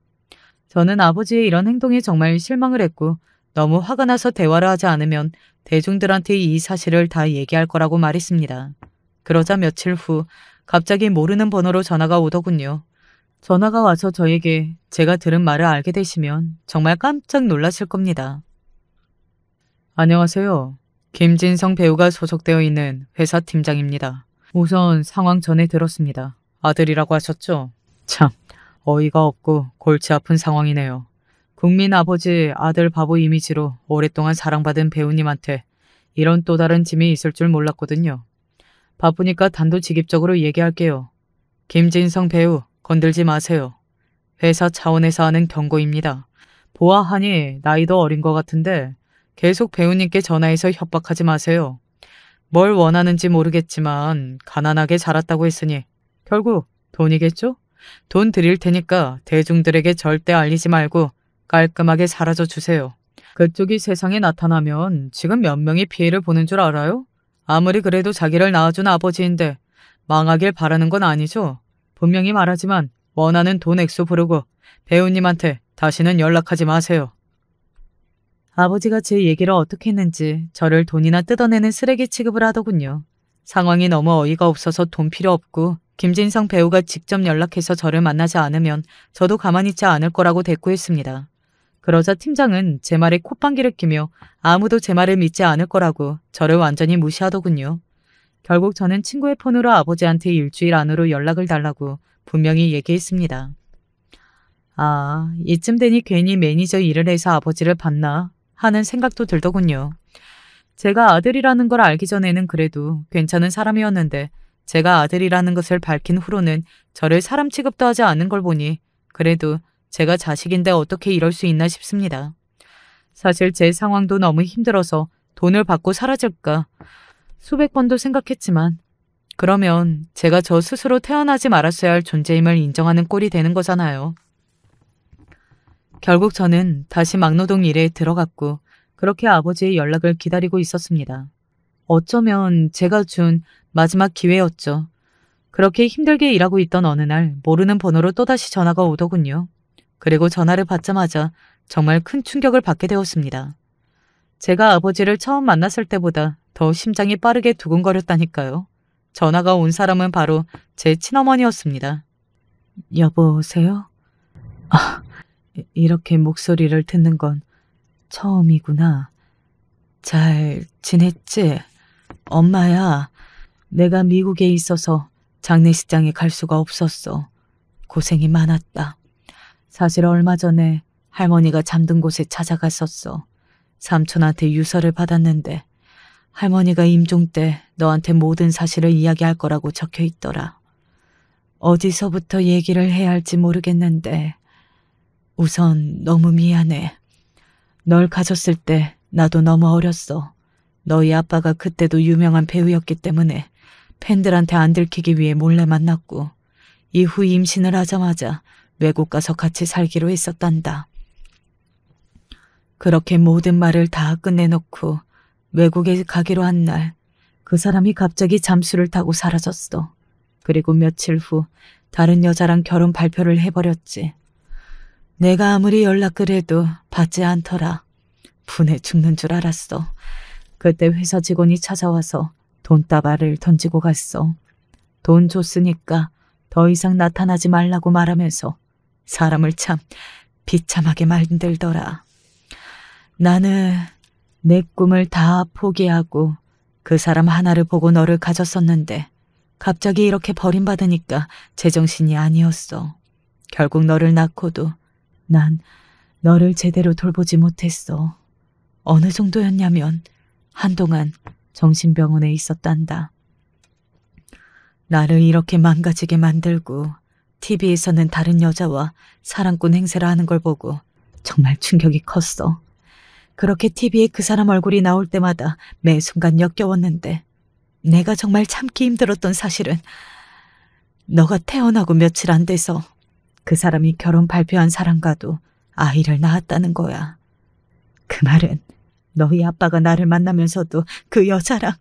저는 아버지의 이런 행동에 정말 실망을 했고 너무 화가 나서 대화를 하지 않으면 대중들한테 이 사실을 다 얘기할 거라고 말했습니다. 그러자 며칠 후 갑자기 모르는 번호로 전화가 오더군요. 전화가 와서 저에게 제가 들은 말을 알게 되시면 정말 깜짝 놀라실 겁니다. 안녕하세요. 김진성 배우가 소속되어 있는 회사 팀장입니다. 우선 상황 전해 들었습니다. 아들이라고 하셨죠? 참, 어이가 없고 골치 아픈 상황이네요. 국민 아버지 아들 바보 이미지로 오랫동안 사랑받은 배우님한테 이런 또 다른 짐이 있을 줄 몰랐거든요. 바쁘니까 단도직입적으로 얘기할게요. 김진성 배우 건들지 마세요. 회사 차원에서 하는 경고입니다. 보아하니 나이도 어린 것 같은데 계속 배우님께 전화해서 협박하지 마세요. 뭘 원하는지 모르겠지만 가난하게 자랐다고 했으니 결국 돈이겠죠? 돈 드릴 테니까 대중들에게 절대 알리지 말고 깔끔하게 사라져 주세요. 그쪽이 세상에 나타나면 지금 몇 명이 피해를 보는 줄 알아요? 아무리 그래도 자기를 낳아준 아버지인데 망하길 바라는 건 아니죠. 분명히 말하지만 원하는 돈 액수 부르고 배우님한테 다시는 연락하지 마세요. 아버지가 제 얘기를 어떻게 했는지 저를 돈이나 뜯어내는 쓰레기 취급을 하더군요. 상황이 너무 어이가 없어서 돈 필요 없고 김진성 배우가 직접 연락해서 저를 만나지 않으면 저도 가만히 있지 않을 거라고 대꾸했습니다. 그러자 팀장은 제 말에 콧방귀를 끼며 아무도 제 말을 믿지 않을 거라고 저를 완전히 무시하더군요. 결국 저는 친구의 폰으로 아버지한테 일주일 안으로 연락을 달라고 분명히 얘기했습니다. 아, 이쯤 되니 괜히 매니저 일을 해서 아버지를 봤나 하는 생각도 들더군요. 제가 아들이라는 걸 알기 전에는 그래도 괜찮은 사람이었는데 제가 아들이라는 것을 밝힌 후로는 저를 사람 취급도 하지 않는 걸 보니 그래도 제가 자식인데 어떻게 이럴 수 있나 싶습니다. 사실 제 상황도 너무 힘들어서 돈을 받고 사라질까 수백 번도 생각했지만 그러면 제가 저 스스로 태어나지 말았어야 할 존재임을 인정하는 꼴이 되는 거잖아요. 결국 저는 다시 막노동 일에 들어갔고 그렇게 아버지의 연락을 기다리고 있었습니다. 어쩌면 제가 준 마지막 기회였죠. 그렇게 힘들게 일하고 있던 어느 날 모르는 번호로 또다시 전화가 오더군요. 그리고 전화를 받자마자 정말 큰 충격을 받게 되었습니다. 제가 아버지를 처음 만났을 때보다 더 심장이 빠르게 두근거렸다니까요. 전화가 온 사람은 바로 제 친어머니였습니다. 여보세요? 아, 이렇게 목소리를 듣는 건 처음이구나. 잘 지냈지? 엄마야, 내가 미국에 있어서 장례식장에 갈 수가 없었어. 고생이 많았다. 사실 얼마 전에 할머니가 잠든 곳에 찾아갔었어. 삼촌한테 유서를 받았는데 할머니가 임종 때 너한테 모든 사실을 이야기할 거라고 적혀 있더라. 어디서부터 얘기를 해야 할지 모르겠는데 우선 너무 미안해. 널 가졌을 때 나도 너무 어렸어. 너희 아빠가 그때도 유명한 배우였기 때문에 팬들한테 안 들키기 위해 몰래 만났고 이후 임신을 하자마자 외국 가서 같이 살기로 했었단다. 그렇게 모든 말을 다 끝내놓고 외국에 가기로 한 날 그 사람이 갑자기 잠수를 타고 사라졌어. 그리고 며칠 후 다른 여자랑 결혼 발표를 해버렸지. 내가 아무리 연락을 해도 받지 않더라. 분해 죽는 줄 알았어. 그때 회사 직원이 찾아와서 돈다발을 던지고 갔어. 돈 줬으니까 더 이상 나타나지 말라고 말하면서 사람을 참 비참하게 만들더라. 나는 내 꿈을 다 포기하고 그 사람 하나를 보고 너를 가졌었는데 갑자기 이렇게 버림받으니까 제정신이 아니었어. 결국 너를 낳고도 난 너를 제대로 돌보지 못했어. 어느 정도였냐면 한동안 정신병원에 있었단다. 나를 이렇게 망가지게 만들고 TV에서는 다른 여자와 사랑꾼 행세를 하는 걸 보고 정말 충격이 컸어. 그렇게 TV에 그 사람 얼굴이 나올 때마다 매 순간 역겨웠는데 내가 정말 참기 힘들었던 사실은 너가 태어나고 며칠 안 돼서 그 사람이 결혼 발표한 사람과도 아이를 낳았다는 거야. 그 말은 너희 아빠가 나를 만나면서도 그 여자랑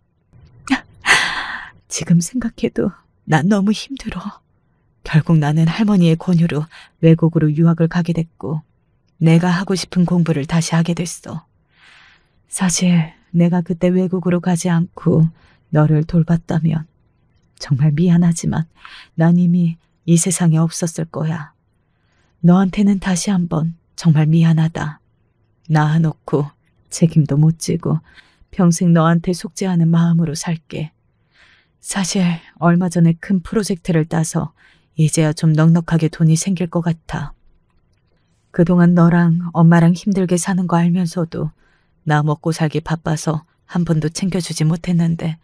지금 생각해도 난 너무 힘들어. 결국 나는 할머니의 권유로 외국으로 유학을 가게 됐고 내가 하고 싶은 공부를 다시 하게 됐어. 사실 내가 그때 외국으로 가지 않고 너를 돌봤다면 정말 미안하지만 난 이미 이 세상에 없었을 거야. 너한테는 다시 한번 정말 미안하다. 낳아놓고 책임도 못 지고 평생 너한테 속죄하는 마음으로 살게. 사실 얼마 전에 큰 프로젝트를 따서 이제야 좀 넉넉하게 돈이 생길 것 같아. 그동안 너랑 엄마랑 힘들게 사는 거 알면서도 나 먹고 살기 바빠서 한 번도 챙겨주지 못했는데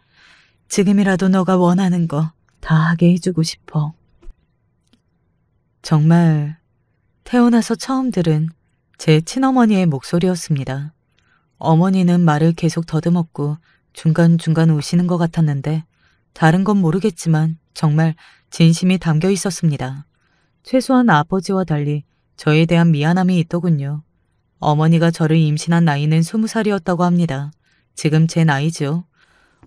지금이라도 너가 원하는 거 다 하게 해주고 싶어. 정말 태어나서 처음 들은 제 친어머니의 목소리였습니다. 어머니는 말을 계속 더듬었고 중간중간 우시는 것 같았는데 다른 건 모르겠지만 정말 진심이 담겨 있었습니다. 최소한 아버지와 달리 저에 대한 미안함이 있더군요. 어머니가 저를 임신한 나이는 20살이었다고 합니다. 지금 제 나이죠.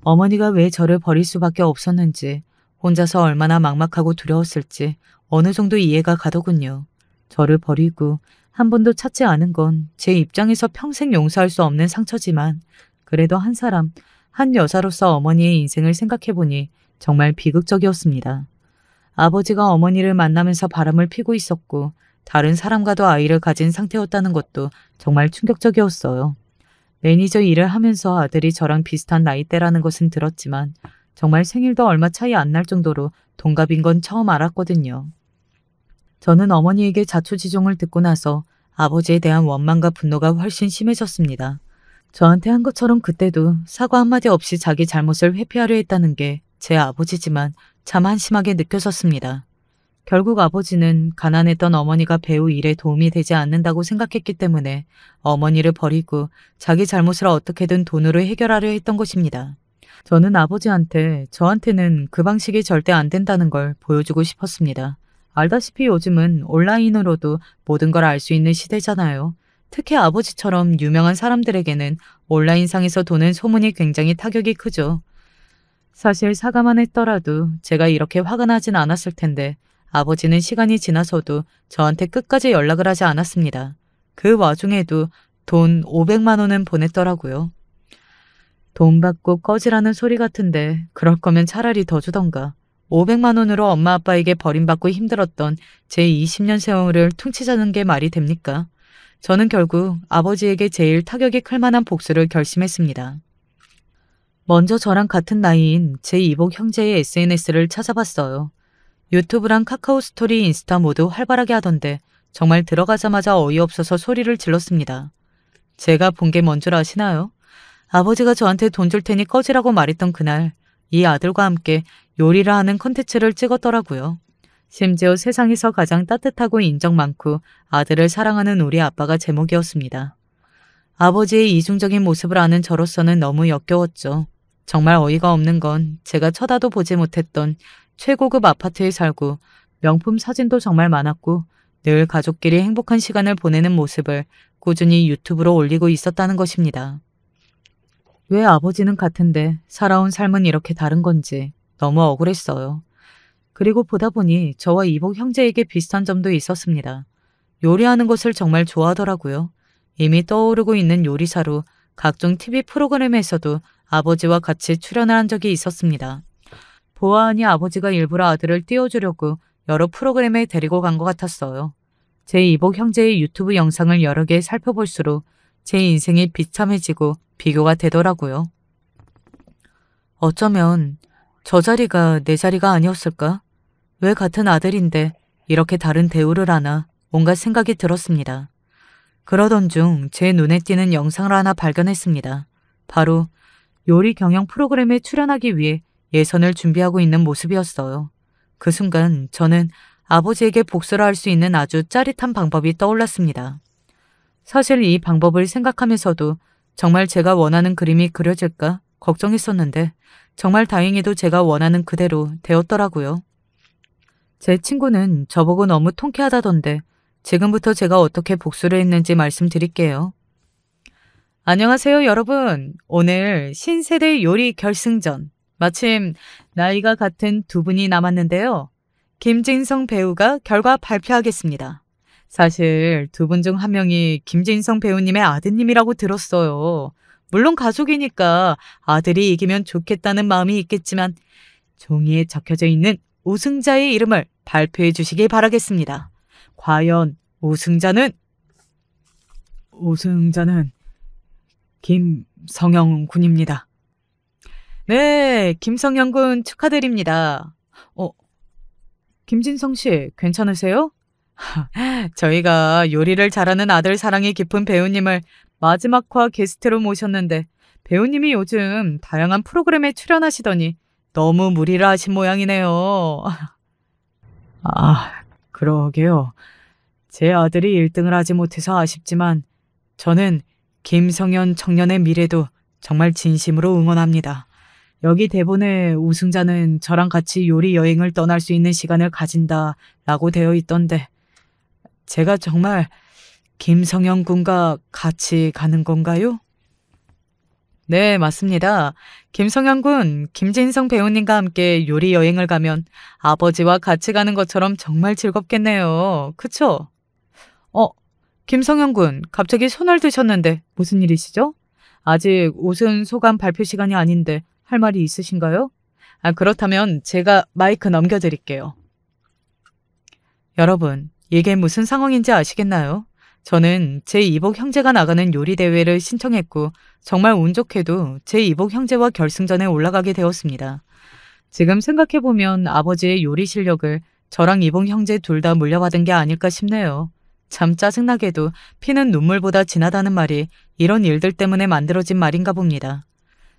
어머니가 왜 저를 버릴 수밖에 없었는지 혼자서 얼마나 막막하고 두려웠을지 어느 정도 이해가 가더군요. 저를 버리고 한 번도 찾지 않은 건 제 입장에서 평생 용서할 수 없는 상처지만 그래도 한 사람, 한 여자로서 어머니의 인생을 생각해보니 정말 비극적이었습니다. 아버지가 어머니를 만나면서 바람을 피고 있었고 다른 사람과도 아이를 가진 상태였다는 것도 정말 충격적이었어요. 매니저 일을 하면서 아들이 저랑 비슷한 나이대라는 것은 들었지만 정말 생일도 얼마 차이 안 날 정도로 동갑인 건 처음 알았거든요. 저는 어머니에게 자초지종을 듣고 나서 아버지에 대한 원망과 분노가 훨씬 심해졌습니다. 저한테 한 것처럼 그때도 사과 한마디 없이 자기 잘못을 회피하려 했다는 게 제 아버지지만 참 한심하게 느껴졌습니다. 결국 아버지는 가난했던 어머니가 배우 일에 도움이 되지 않는다고 생각했기 때문에 어머니를 버리고 자기 잘못을 어떻게든 돈으로 해결하려 했던 것입니다. 저는 아버지한테 저한테는 그 방식이 절대 안 된다는 걸 보여주고 싶었습니다. 알다시피 요즘은 온라인으로도 모든 걸 알 수 있는 시대잖아요. 특히 아버지처럼 유명한 사람들에게는 온라인상에서 도는 소문이 굉장히 타격이 크죠. 사실 사과만 했더라도 제가 이렇게 화가 나진 않았을 텐데 아버지는 시간이 지나서도 저한테 끝까지 연락을 하지 않았습니다. 그 와중에도 돈 500만 원은 보냈더라고요. 돈 받고 꺼지라는 소리 같은데 그럴 거면 차라리 더 주던가. 500만 원으로 엄마 아빠에게 버림받고 힘들었던 제 20년 세월을 퉁치자는 게 말이 됩니까? 저는 결국 아버지에게 제일 타격이 클 만한 복수를 결심했습니다. 먼저 저랑 같은 나이인 제 이복 형제의 SNS를 찾아봤어요. 유튜브랑 카카오 스토리, 인스타 모두 활발하게 하던데 정말 들어가자마자 어이없어서 소리를 질렀습니다. 제가 본 게 뭔 줄 아시나요? 아버지가 저한테 돈 줄 테니 꺼지라고 말했던 그날 이 아들과 함께 요리를 하는 콘텐츠를 찍었더라고요. 심지어 세상에서 가장 따뜻하고 인정 많고 아들을 사랑하는 우리 아빠가 제목이었습니다. 아버지의 이중적인 모습을 아는 저로서는 너무 역겨웠죠. 정말 어이가 없는 건 제가 쳐다도 보지 못했던 최고급 아파트에 살고 명품 사진도 정말 많았고 늘 가족끼리 행복한 시간을 보내는 모습을 꾸준히 유튜브로 올리고 있었다는 것입니다. 왜 아버지는 같은데 살아온 삶은 이렇게 다른 건지 너무 억울했어요. 그리고 보다 보니 저와 이복 형제에게 비슷한 점도 있었습니다. 요리하는 것을 정말 좋아하더라고요. 이미 떠오르고 있는 요리사로 각종 TV 프로그램에서도 아버지와 같이 출연을 한 적이 있었습니다. 보아하니 아버지가 일부러 아들을 띄워주려고 여러 프로그램에 데리고 간 것 같았어요. 제 이복 형제의 유튜브 영상을 여러 개 살펴볼수록 제 인생이 비참해지고 비교가 되더라고요. 어쩌면 저 자리가 내 자리가 아니었을까? 왜 같은 아들인데 이렇게 다른 대우를 하나 온갖 생각이 들었습니다. 그러던 중 제 눈에 띄는 영상을 하나 발견했습니다. 바로 요리 경영 프로그램에 출연하기 위해 예선을 준비하고 있는 모습이었어요. 그 순간 저는 아버지에게 복수를 할 수 있는 아주 짜릿한 방법이 떠올랐습니다. 사실 이 방법을 생각하면서도 정말 제가 원하는 그림이 그려질까 걱정했었는데 정말 다행히도 제가 원하는 그대로 되었더라고요. 제 친구는 저보고 너무 통쾌하다던데 지금부터 제가 어떻게 복수를 했는지 말씀드릴게요. 안녕하세요, 여러분. 오늘 신세대 요리 결승전. 마침 나이가 같은 두 분이 남았는데요. 김진성 배우가 결과 발표하겠습니다. 사실 두 분 중 한 명이 김진성 배우님의 아드님이라고 들었어요. 물론 가족이니까 아들이 이기면 좋겠다는 마음이 있겠지만 종이에 적혀져 있는 우승자의 이름을 발표해 주시기 바라겠습니다. 과연 우승자는 김성영 군입니다. 네, 김성영 군 축하드립니다. 김진성 씨 괜찮으세요? 저희가 요리를 잘하는 아들 사랑이 깊은 배우님을 마지막화 게스트로 모셨는데 배우님이 요즘 다양한 프로그램에 출연하시더니 너무 무리를 하신 모양이네요. 그러게요. 제 아들이 1등을 하지 못해서 아쉽지만 저는 김성현 청년의 미래도 정말 진심으로 응원합니다. 여기 대본에 우승자는 저랑 같이 요리 여행을 떠날 수 있는 시간을 가진다라고 되어 있던데 제가 정말 김성현 군과 같이 가는 건가요? 네, 맞습니다. 김성현 군, 김진성 배우님과 함께 요리 여행을 가면 아버지와 같이 가는 것처럼 정말 즐겁겠네요. 그쵸? 김성현 군, 갑자기 손을 드셨는데 무슨 일이시죠? 아직 우승 소감 발표 시간이 아닌데 할 말이 있으신가요? 그렇다면 제가 마이크 넘겨드릴게요. 여러분, 이게 무슨 상황인지 아시겠나요? 저는 제 이복 형제가 나가는 요리 대회를 신청했고 정말 운 좋게도 제 이복 형제와 결승전에 올라가게 되었습니다. 지금 생각해보면 아버지의 요리 실력을 저랑 이복 형제 둘 다 물려받은 게 아닐까 싶네요. 참 짜증나게도 피는 눈물보다 진하다는 말이 이런 일들 때문에 만들어진 말인가 봅니다.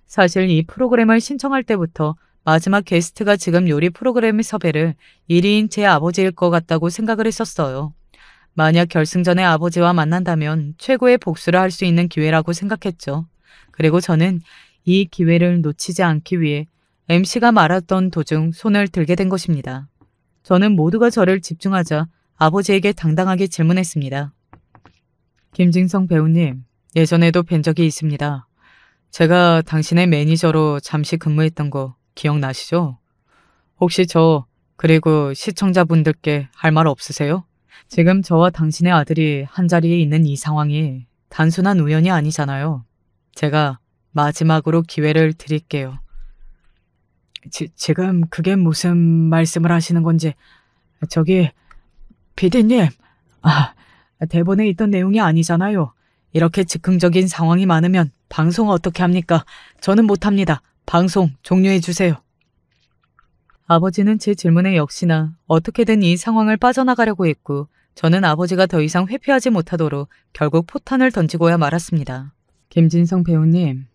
사실 이 프로그램을 신청할 때부터 마지막 게스트가 지금 요리 프로그램의 섭외를 1위인 제 아버지일 것 같다고 생각을 했었어요. 만약 결승전에 아버지와 만난다면 최고의 복수를 할 수 있는 기회라고 생각했죠. 그리고 저는 이 기회를 놓치지 않기 위해 MC가 말았던 도중 손을 들게 된 것입니다. 저는 모두가 저를 집중하자 아버지에게 당당하게 질문했습니다. 김진성 배우님, 예전에도 뵌 적이 있습니다. 제가 당신의 매니저로 잠시 근무했던 거 기억나시죠? 혹시 저 그리고 시청자분들께 할 말 없으세요? 지금 저와 당신의 아들이 한자리에 있는 이 상황이 단순한 우연이 아니잖아요. 제가 마지막으로 기회를 드릴게요. 지금 그게 무슨 말씀을 하시는 건지. 저기 피디님, 대본에 있던 내용이 아니잖아요. 이렇게 즉흥적인 상황이 많으면 방송 어떻게 합니까? 저는 못합니다. 방송 종료해 주세요. 아버지는 제 질문에 역시나 어떻게든 이 상황을 빠져나가려고 했고 저는 아버지가 더 이상 회피하지 못하도록 결국 포탄을 던지고야 말았습니다. 김진성 배우님,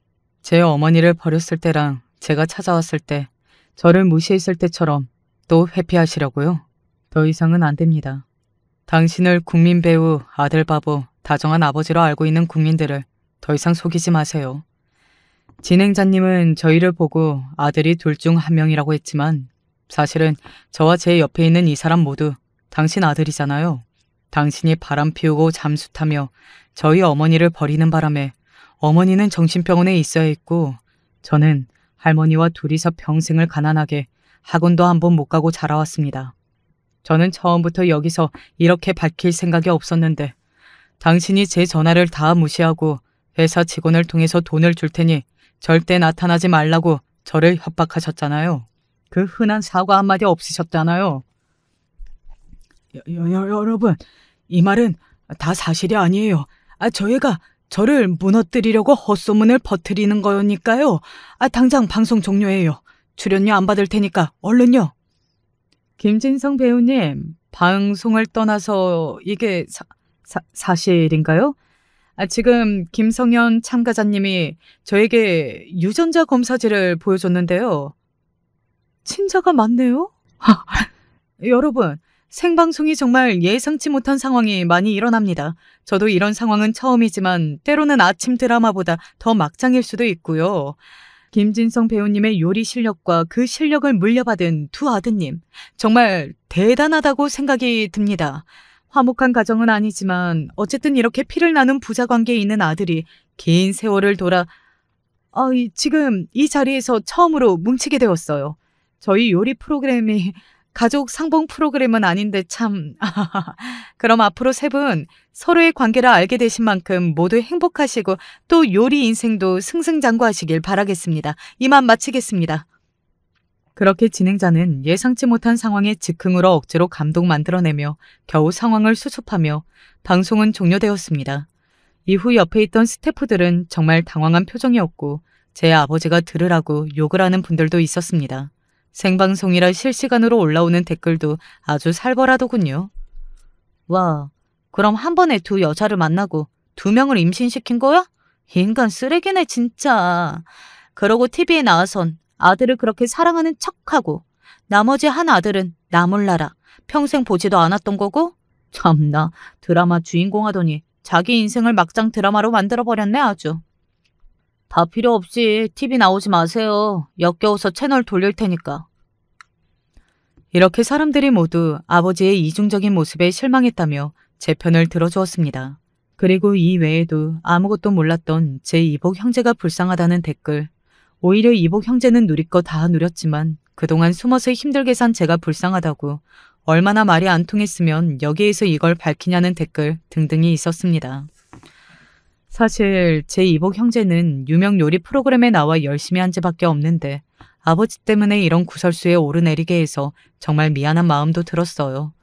제 어머니를 버렸을 때랑 제가 찾아왔을 때 저를 무시했을 때처럼 또 회피하시려고요? 더 이상은 안 됩니다. 당신을 국민 배우, 아들 바보, 다정한 아버지로 알고 있는 국민들을 더 이상 속이지 마세요. 진행자님은 저희를 보고 아들이 둘 중 한 명이라고 했지만 사실은 저와 제 옆에 있는 이 사람 모두 당신 아들이잖아요. 당신이 바람 피우고 잠수 타며 저희 어머니를 버리는 바람에 어머니는 정신병원에 있어야 했고 저는 할머니와 둘이서 평생을 가난하게 학원도 한 번 못 가고 자라왔습니다. 저는 처음부터 여기서 이렇게 밝힐 생각이 없었는데 당신이 제 전화를 다 무시하고 회사 직원을 통해서 돈을 줄 테니 절대 나타나지 말라고 저를 협박하셨잖아요. 그 흔한 사과 한마디 없으셨잖아요. 여러분, 이 말은 다 사실이 아니에요. 저희가 저를 무너뜨리려고 헛소문을 퍼뜨리는 거니까요. 당장 방송 종료해요. 출연료 안 받을 테니까 얼른요. 김진성 배우님, 방송을 떠나서 이게 사실인가요? 지금 김성현 참가자님이 저에게 유전자 검사지를 보여줬는데요. 친자가 맞네요? 여러분, 생방송이 정말 예상치 못한 상황이 많이 일어납니다. 저도 이런 상황은 처음이지만 때로는 아침 드라마보다 더 막장일 수도 있고요. 김진성 배우님의 요리 실력과 그 실력을 물려받은 두 아드님, 정말 대단하다고 생각이 듭니다. 화목한 가정은 아니지만 어쨌든 이렇게 피를 나눈 부자 관계에 있는 아들이 긴 세월을 돌아 지금 이 자리에서 처음으로 뭉치게 되었어요. 저희 요리 프로그램이 가족 상봉 프로그램은 아닌데 참. 그럼 앞으로 세 분 서로의 관계를 알게 되신 만큼 모두 행복하시고 또 요리 인생도 승승장구하시길 바라겠습니다. 이만 마치겠습니다. 그렇게 진행자는 예상치 못한 상황에 즉흥으로 억지로 감동 만들어내며 겨우 상황을 수습하며 방송은 종료되었습니다. 이후 옆에 있던 스태프들은 정말 당황한 표정이었고 제 아버지가 들으라고 욕을 하는 분들도 있었습니다. 생방송이라 실시간으로 올라오는 댓글도 아주 살벌하더군요. 와, 그럼 한 번에 두 여자를 만나고 두 명을 임신시킨 거야? 인간 쓰레기네 진짜. 그러고 TV에 나와선 아들을 그렇게 사랑하는 척하고 나머지 한 아들은 나 몰라라 평생 보지도 않았던 거고? 참나, 드라마 주인공 하더니 자기 인생을 막장 드라마로 만들어버렸네 아주. 다 필요 없이 TV 나오지 마세요. 역겨워서 채널 돌릴 테니까. 이렇게 사람들이 모두 아버지의 이중적인 모습에 실망했다며 제 편을 들어주었습니다. 그리고 이 외에도 아무것도 몰랐던 제 이복 형제가 불쌍하다는 댓글. 오히려 이복 형제는 누릴 거 다 누렸지만 그동안 숨어서 힘들게 산 제가 불쌍하다고 얼마나 말이 안 통했으면 여기에서 이걸 밝히냐는 댓글 등등이 있었습니다. 사실 제 이복 형제는 유명 요리 프로그램에 나와 열심히 한 지밖에 없는데 아버지 때문에 이런 구설수에 오르내리게 해서 정말 미안한 마음도 들었어요.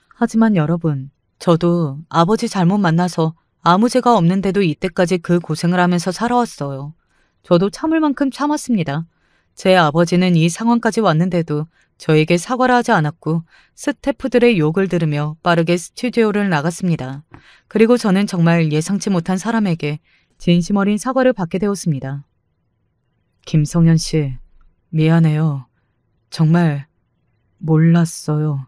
하지만 여러분, 저도 아버지 잘못 만나서 아무 죄가 없는데도 이때까지 그 고생을 하면서 살아왔어요. 저도 참을 만큼 참았습니다. 제 아버지는 이 상황까지 왔는데도 저에게 사과를 하지 않았고 스태프들의 욕을 들으며 빠르게 스튜디오를 나갔습니다. 그리고 저는 정말 예상치 못한 사람에게 진심 어린 사과를 받게 되었습니다. 김성현 씨, 미안해요. 정말 몰랐어요.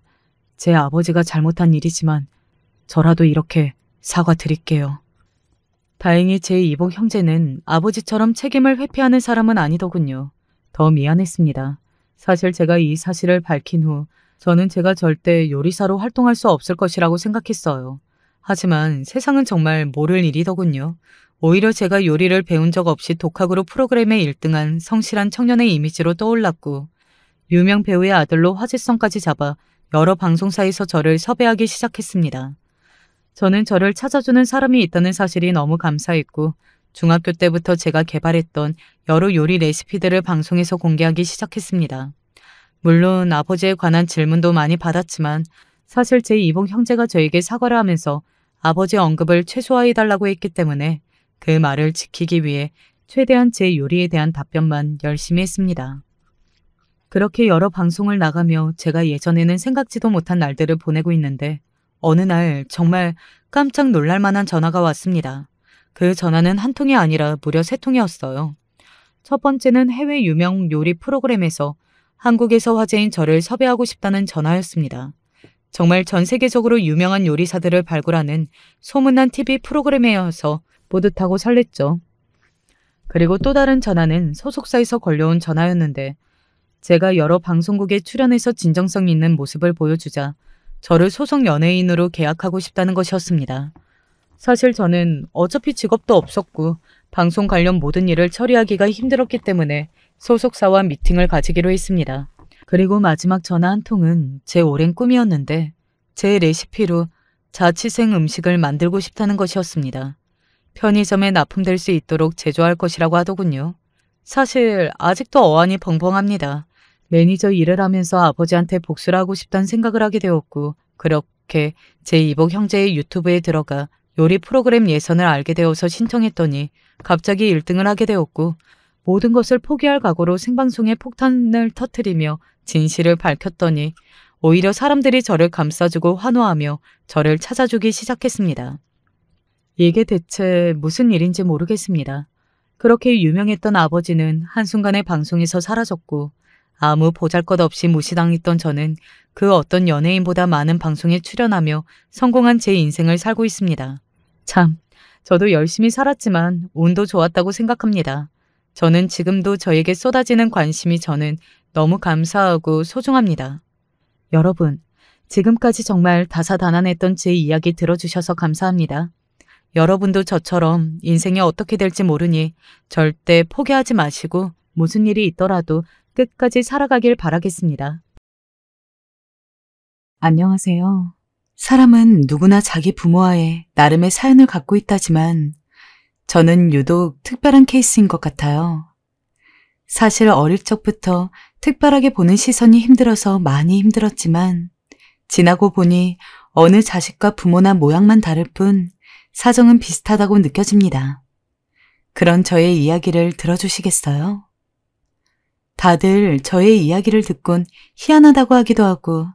제 아버지가 잘못한 일이지만 저라도 이렇게 사과드릴게요. 다행히 제 이복 형제는 아버지처럼 책임을 회피하는 사람은 아니더군요. 더 미안했습니다. 사실 제가 이 사실을 밝힌 후 저는 제가 절대 요리사로 활동할 수 없을 것이라고 생각했어요. 하지만 세상은 정말 모를 일이더군요. 오히려 제가 요리를 배운 적 없이 독학으로 프로그램에 1등한 성실한 청년의 이미지로 떠올랐고 유명 배우의 아들로 화제성까지 잡아 여러 방송사에서 저를 섭외하기 시작했습니다. 저는 저를 찾아주는 사람이 있다는 사실이 너무 감사했고 중학교 때부터 제가 개발했던 여러 요리 레시피들을 방송에서 공개하기 시작했습니다. 물론 아버지에 관한 질문도 많이 받았지만 사실 제 이복 형제가 저에게 사과를 하면서 아버지 언급을 최소화해달라고 했기 때문에 그 말을 지키기 위해 최대한 제 요리에 대한 답변만 열심히 했습니다. 그렇게 여러 방송을 나가며 제가 예전에는 생각지도 못한 날들을 보내고 있는데 어느 날 정말 깜짝 놀랄 만한 전화가 왔습니다. 그 전화는 한 통이 아니라 무려 세 통이었어요. 첫 번째는 해외 유명 요리 프로그램에서 한국에서 화제인 저를 섭외하고 싶다는 전화였습니다. 정말 전 세계적으로 유명한 요리사들을 발굴하는 소문난 TV 프로그램이어서 뿌듯하고 설렜죠. 그리고 또 다른 전화는 소속사에서 걸려온 전화였는데 제가 여러 방송국에 출연해서 진정성 있는 모습을 보여주자 저를 소속 연예인으로 계약하고 싶다는 것이었습니다. 사실 저는 어차피 직업도 없었고 방송 관련 모든 일을 처리하기가 힘들었기 때문에 소속사와 미팅을 가지기로 했습니다. 그리고 마지막 전화 한 통은 제 오랜 꿈이었는데 제 레시피로 자취생 음식을 만들고 싶다는 것이었습니다. 편의점에 납품될 수 있도록 제조할 것이라고 하더군요. 사실 아직도 어안이 벙벙합니다. 매니저 일을 하면서 아버지한테 복수를 하고 싶다는 생각을 하게 되었고 그렇게 제 이복 형제의 유튜브에 들어가 요리 프로그램 예선을 알게 되어서 신청했더니 갑자기 1등을 하게 되었고 모든 것을 포기할 각오로 생방송에 폭탄을 터뜨리며 진실을 밝혔더니 오히려 사람들이 저를 감싸주고 환호하며 저를 찾아주기 시작했습니다. 이게 대체 무슨 일인지 모르겠습니다. 그렇게 유명했던 아버지는 한순간에 방송에서 사라졌고 아무 보잘것없이 무시당했던 저는 그 어떤 연예인보다 많은 방송에 출연하며 성공한 제 인생을 살고 있습니다. 참, 저도 열심히 살았지만 운도 좋았다고 생각합니다. 저는 지금도 저에게 쏟아지는 관심이 저는 너무 감사하고 소중합니다. 여러분, 지금까지 정말 다사다난했던 제 이야기 들어주셔서 감사합니다. 여러분도 저처럼 인생이 어떻게 될지 모르니 절대 포기하지 마시고 무슨 일이 있더라도 끝까지 살아가길 바라겠습니다. 안녕하세요. 사람은 누구나 자기 부모와의 나름의 사연을 갖고 있다지만 저는 유독 특별한 케이스인 것 같아요. 사실 어릴 적부터 특별하게 보는 시선이 힘들어서 많이 힘들었지만 지나고 보니 어느 자식과 부모나 모양만 다를 뿐 사정은 비슷하다고 느껴집니다. 그런 저의 이야기를 들어주시겠어요? 다들 저의 이야기를 듣곤 희한하다고 하기도 하고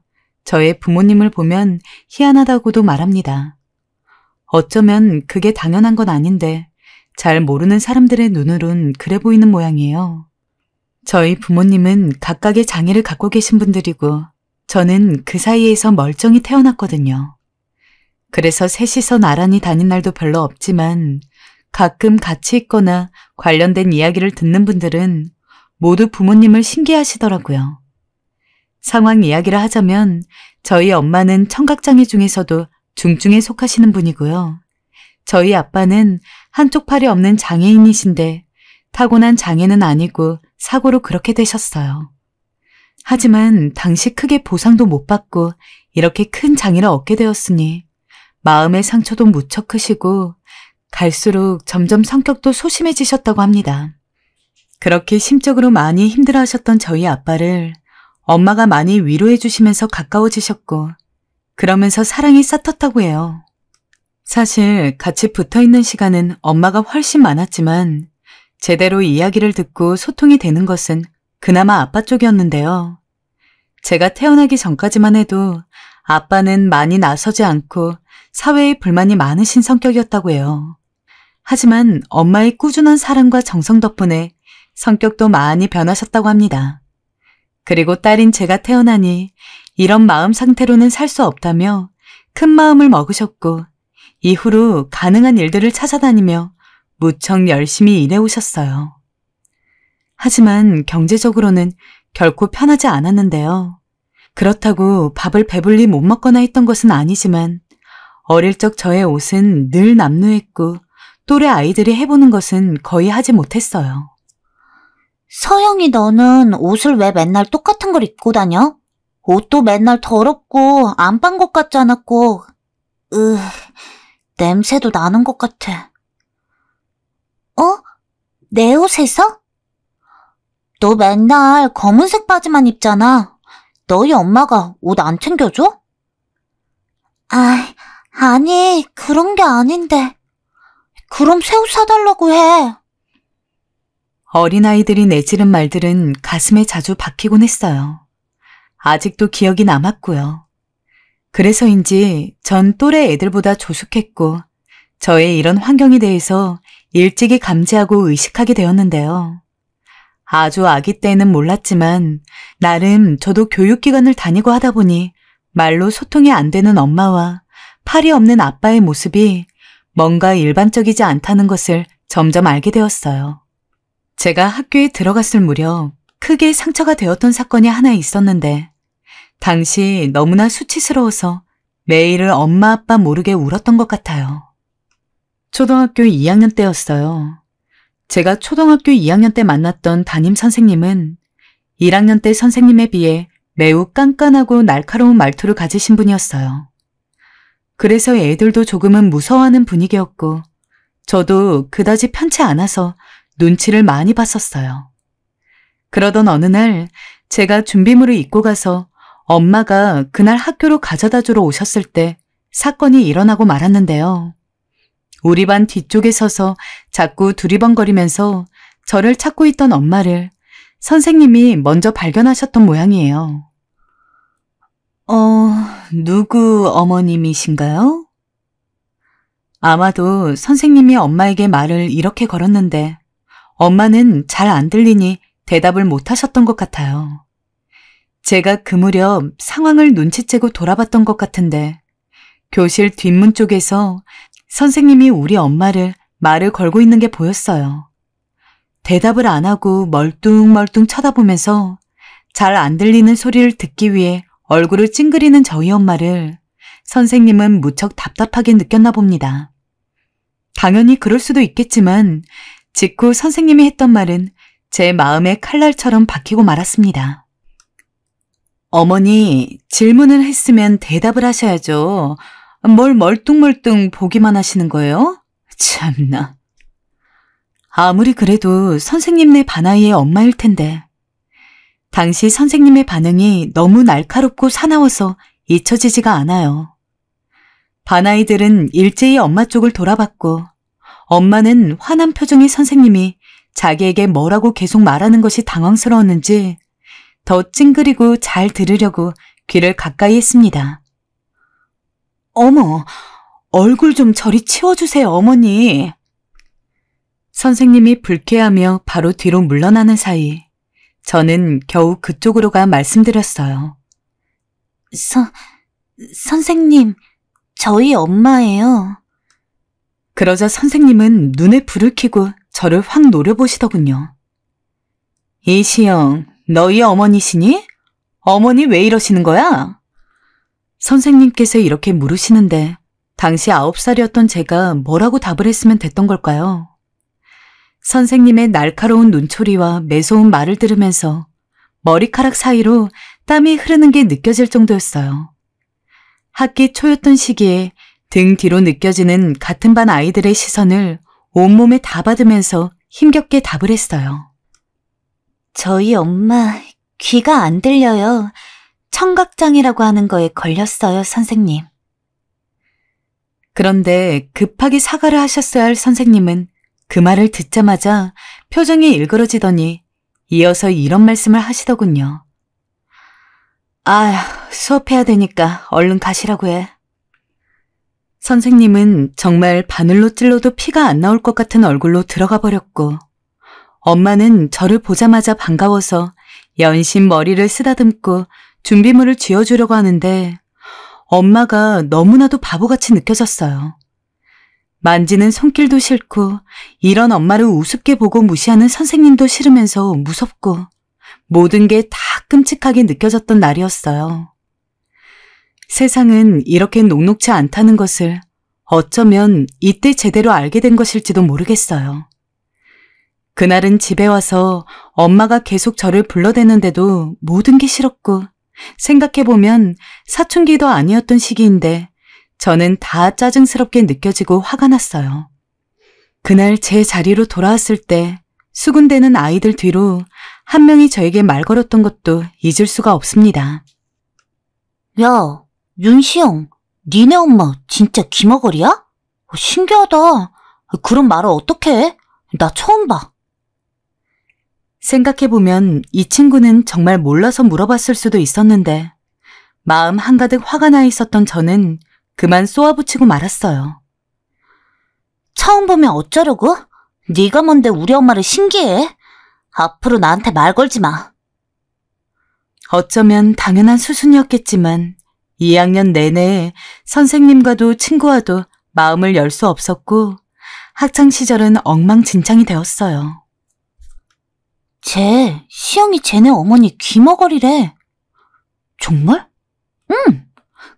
저의 부모님을 보면 희한하다고도 말합니다. 어쩌면 그게 당연한 건 아닌데 잘 모르는 사람들의 눈으론 그래 보이는 모양이에요. 저희 부모님은 각각의 장애를 갖고 계신 분들이고 저는 그 사이에서 멀쩡히 태어났거든요. 그래서 셋이서 나란히 다닌 날도 별로 없지만 가끔 같이 있거나 관련된 이야기를 듣는 분들은 모두 부모님을 신기해하시더라고요. 상황 이야기를 하자면 저희 엄마는 청각장애 중에서도 중증에 속하시는 분이고요. 저희 아빠는 한쪽 팔이 없는 장애인이신데 타고난 장애는 아니고 사고로 그렇게 되셨어요. 하지만 당시 크게 보상도 못 받고 이렇게 큰 장애를 얻게 되었으니 마음의 상처도 무척 크시고 갈수록 점점 성격도 소심해지셨다고 합니다. 그렇게 심적으로 많이 힘들어하셨던 저희 아빠를 엄마가 많이 위로해 주시면서 가까워지셨고 그러면서 사랑이 싹텄다고 해요. 사실 같이 붙어있는 시간은 엄마가 훨씬 많았지만 제대로 이야기를 듣고 소통이 되는 것은 그나마 아빠 쪽이었는데요. 제가 태어나기 전까지만 해도 아빠는 많이 나서지 않고 사회에 불만이 많으신 성격이었다고 해요. 하지만 엄마의 꾸준한 사랑과 정성 덕분에 성격도 많이 변하셨다고 합니다. 그리고 딸인 제가 태어나니 이런 마음 상태로는 살 수 없다며 큰 마음을 먹으셨고 이후로 가능한 일들을 찾아다니며 무척 열심히 일해오셨어요. 하지만 경제적으로는 결코 편하지 않았는데요. 그렇다고 밥을 배불리 못 먹거나 했던 것은 아니지만 어릴 적 저의 옷은 늘 남루했고 또래 아이들이 해보는 것은 거의 하지 못했어요. 서영이 너는 옷을 왜 맨날 똑같은 걸 입고 다녀? 옷도 맨날 더럽고 안 빤 것 같지 않았고 냄새도 나는 것 같아. 내 옷에서? 너 맨날 검은색 바지만 입잖아. 너희 엄마가 옷 안 챙겨줘? 아니, 그런 게 아닌데. 그럼 새 옷 사달라고 해. 어린아이들이 내지른 말들은 가슴에 자주 박히곤 했어요. 아직도 기억이 남았고요. 그래서인지 전 또래 애들보다 조숙했고 저의 이런 환경에 대해서 일찍이 감지하고 의식하게 되었는데요. 아주 아기 때는 몰랐지만 나름 저도 교육기관을 다니고 하다 보니 말로 소통이 안 되는 엄마와 팔이 없는 아빠의 모습이 뭔가 일반적이지 않다는 것을 점점 알게 되었어요. 제가 학교에 들어갔을 무렵 크게 상처가 되었던 사건이 하나 있었는데 당시 너무나 수치스러워서 매일을 엄마 아빠 모르게 울었던 것 같아요. 초등학교 2학년 때였어요. 제가 초등학교 2학년 때 만났던 담임 선생님은 1학년 때 선생님에 비해 매우 깐깐하고 날카로운 말투를 가지신 분이었어요. 그래서 애들도 조금은 무서워하는 분위기였고 저도 그다지 편치 않아서 눈치를 많이 봤었어요. 그러던 어느 날 제가 준비물을 입고 가서 엄마가 그날 학교로 가져다 주러 오셨을 때 사건이 일어나고 말았는데요. 우리 반 뒤쪽에 서서 자꾸 두리번거리면서 저를 찾고 있던 엄마를 선생님이 먼저 발견하셨던 모양이에요. 누구 어머님이신가요? 아마도 선생님이 엄마에게 말을 이렇게 걸었는데 엄마는 잘 안 들리니 대답을 못 하셨던 것 같아요. 제가 그 무렵 상황을 눈치채고 돌아봤던 것 같은데 교실 뒷문 쪽에서 선생님이 우리 엄마를 말을 걸고 있는 게 보였어요. 대답을 안 하고 멀뚱멀뚱 쳐다보면서 잘 안 들리는 소리를 듣기 위해 얼굴을 찡그리는 저희 엄마를 선생님은 무척 답답하게 느꼈나 봅니다. 당연히 그럴 수도 있겠지만 직후 선생님이 했던 말은 제 마음에 칼날처럼 박히고 말았습니다. 어머니, 질문을 했으면 대답을 하셔야죠. 뭘 멀뚱멀뚱 보기만 하시는 거예요? 참나. 아무리 그래도 선생님네 반아이의 엄마일 텐데. 당시 선생님의 반응이 너무 날카롭고 사나워서 잊혀지지가 않아요. 반아이들은 일제히 엄마 쪽을 돌아봤고 엄마는 화난 표정의 선생님이 자기에게 뭐라고 계속 말하는 것이 당황스러웠는지 더 찡그리고 잘 들으려고 귀를 가까이 했습니다. 어머, 얼굴 좀 저리 치워주세요, 어머니. 선생님이 불쾌하며 바로 뒤로 물러나는 사이 저는 겨우 그쪽으로 가 말씀드렸어요. 선생님, 저희 엄마예요. 그러자 선생님은 눈에 불을 켜고 저를 확 노려보시더군요. 이시영, 너희 어머니시니? 어머니 왜 이러시는 거야? 선생님께서 이렇게 물으시는데 당시 9살이었던 제가 뭐라고 답을 했으면 됐던 걸까요? 선생님의 날카로운 눈초리와 매서운 말을 들으면서 머리카락 사이로 땀이 흐르는 게 느껴질 정도였어요. 학기 초였던 시기에 등 뒤로 느껴지는 같은 반 아이들의 시선을 온몸에 다 받으면서 힘겹게 답을 했어요. 저희 엄마 귀가 안 들려요. 청각장애라고 하는 거에 걸렸어요, 선생님. 그런데 급하게 사과를 하셨어야 할 선생님은 그 말을 듣자마자 표정이 일그러지더니 이어서 이런 말씀을 하시더군요. 아휴, 수업해야 되니까 얼른 가시라고 해. 선생님은 정말 바늘로 찔러도 피가 안 나올 것 같은 얼굴로 들어가 버렸고 엄마는 저를 보자마자 반가워서 연신 머리를 쓰다듬고 준비물을 쥐어주려고 하는데 엄마가 너무나도 바보같이 느껴졌어요. 만지는 손길도 싫고 이런 엄마를 우습게 보고 무시하는 선생님도 싫으면서 무섭고 모든 게 다 끔찍하게 느껴졌던 날이었어요. 세상은 이렇게 녹록지 않다는 것을 어쩌면 이때 제대로 알게 된 것일지도 모르겠어요. 그날은 집에 와서 엄마가 계속 저를 불러대는데도 모든 게 싫었고 생각해보면 사춘기도 아니었던 시기인데 저는 다 짜증스럽게 느껴지고 화가 났어요. 그날 제 자리로 돌아왔을 때 수군대는 아이들 뒤로 한 명이 저에게 말 걸었던 것도 잊을 수가 없습니다. 야, 윤시영, 니네 엄마 진짜 귀머거리야? 신기하다. 그런 말을 어떻게 해? 나 처음 봐. 생각해보면 이 친구는 정말 몰라서 물어봤을 수도 있었는데 마음 한가득 화가 나 있었던 저는 그만 쏘아붙이고 말았어요. 처음 보면 어쩌려고? 네가 뭔데 우리 엄마를 신기해? 앞으로 나한테 말 걸지 마. 어쩌면 당연한 수순이었겠지만 2학년 내내 선생님과도 친구와도 마음을 열 수 없었고 학창시절은 엉망진창이 되었어요. 시영이 쟤네 어머니 귀머거리래. 정말? 응.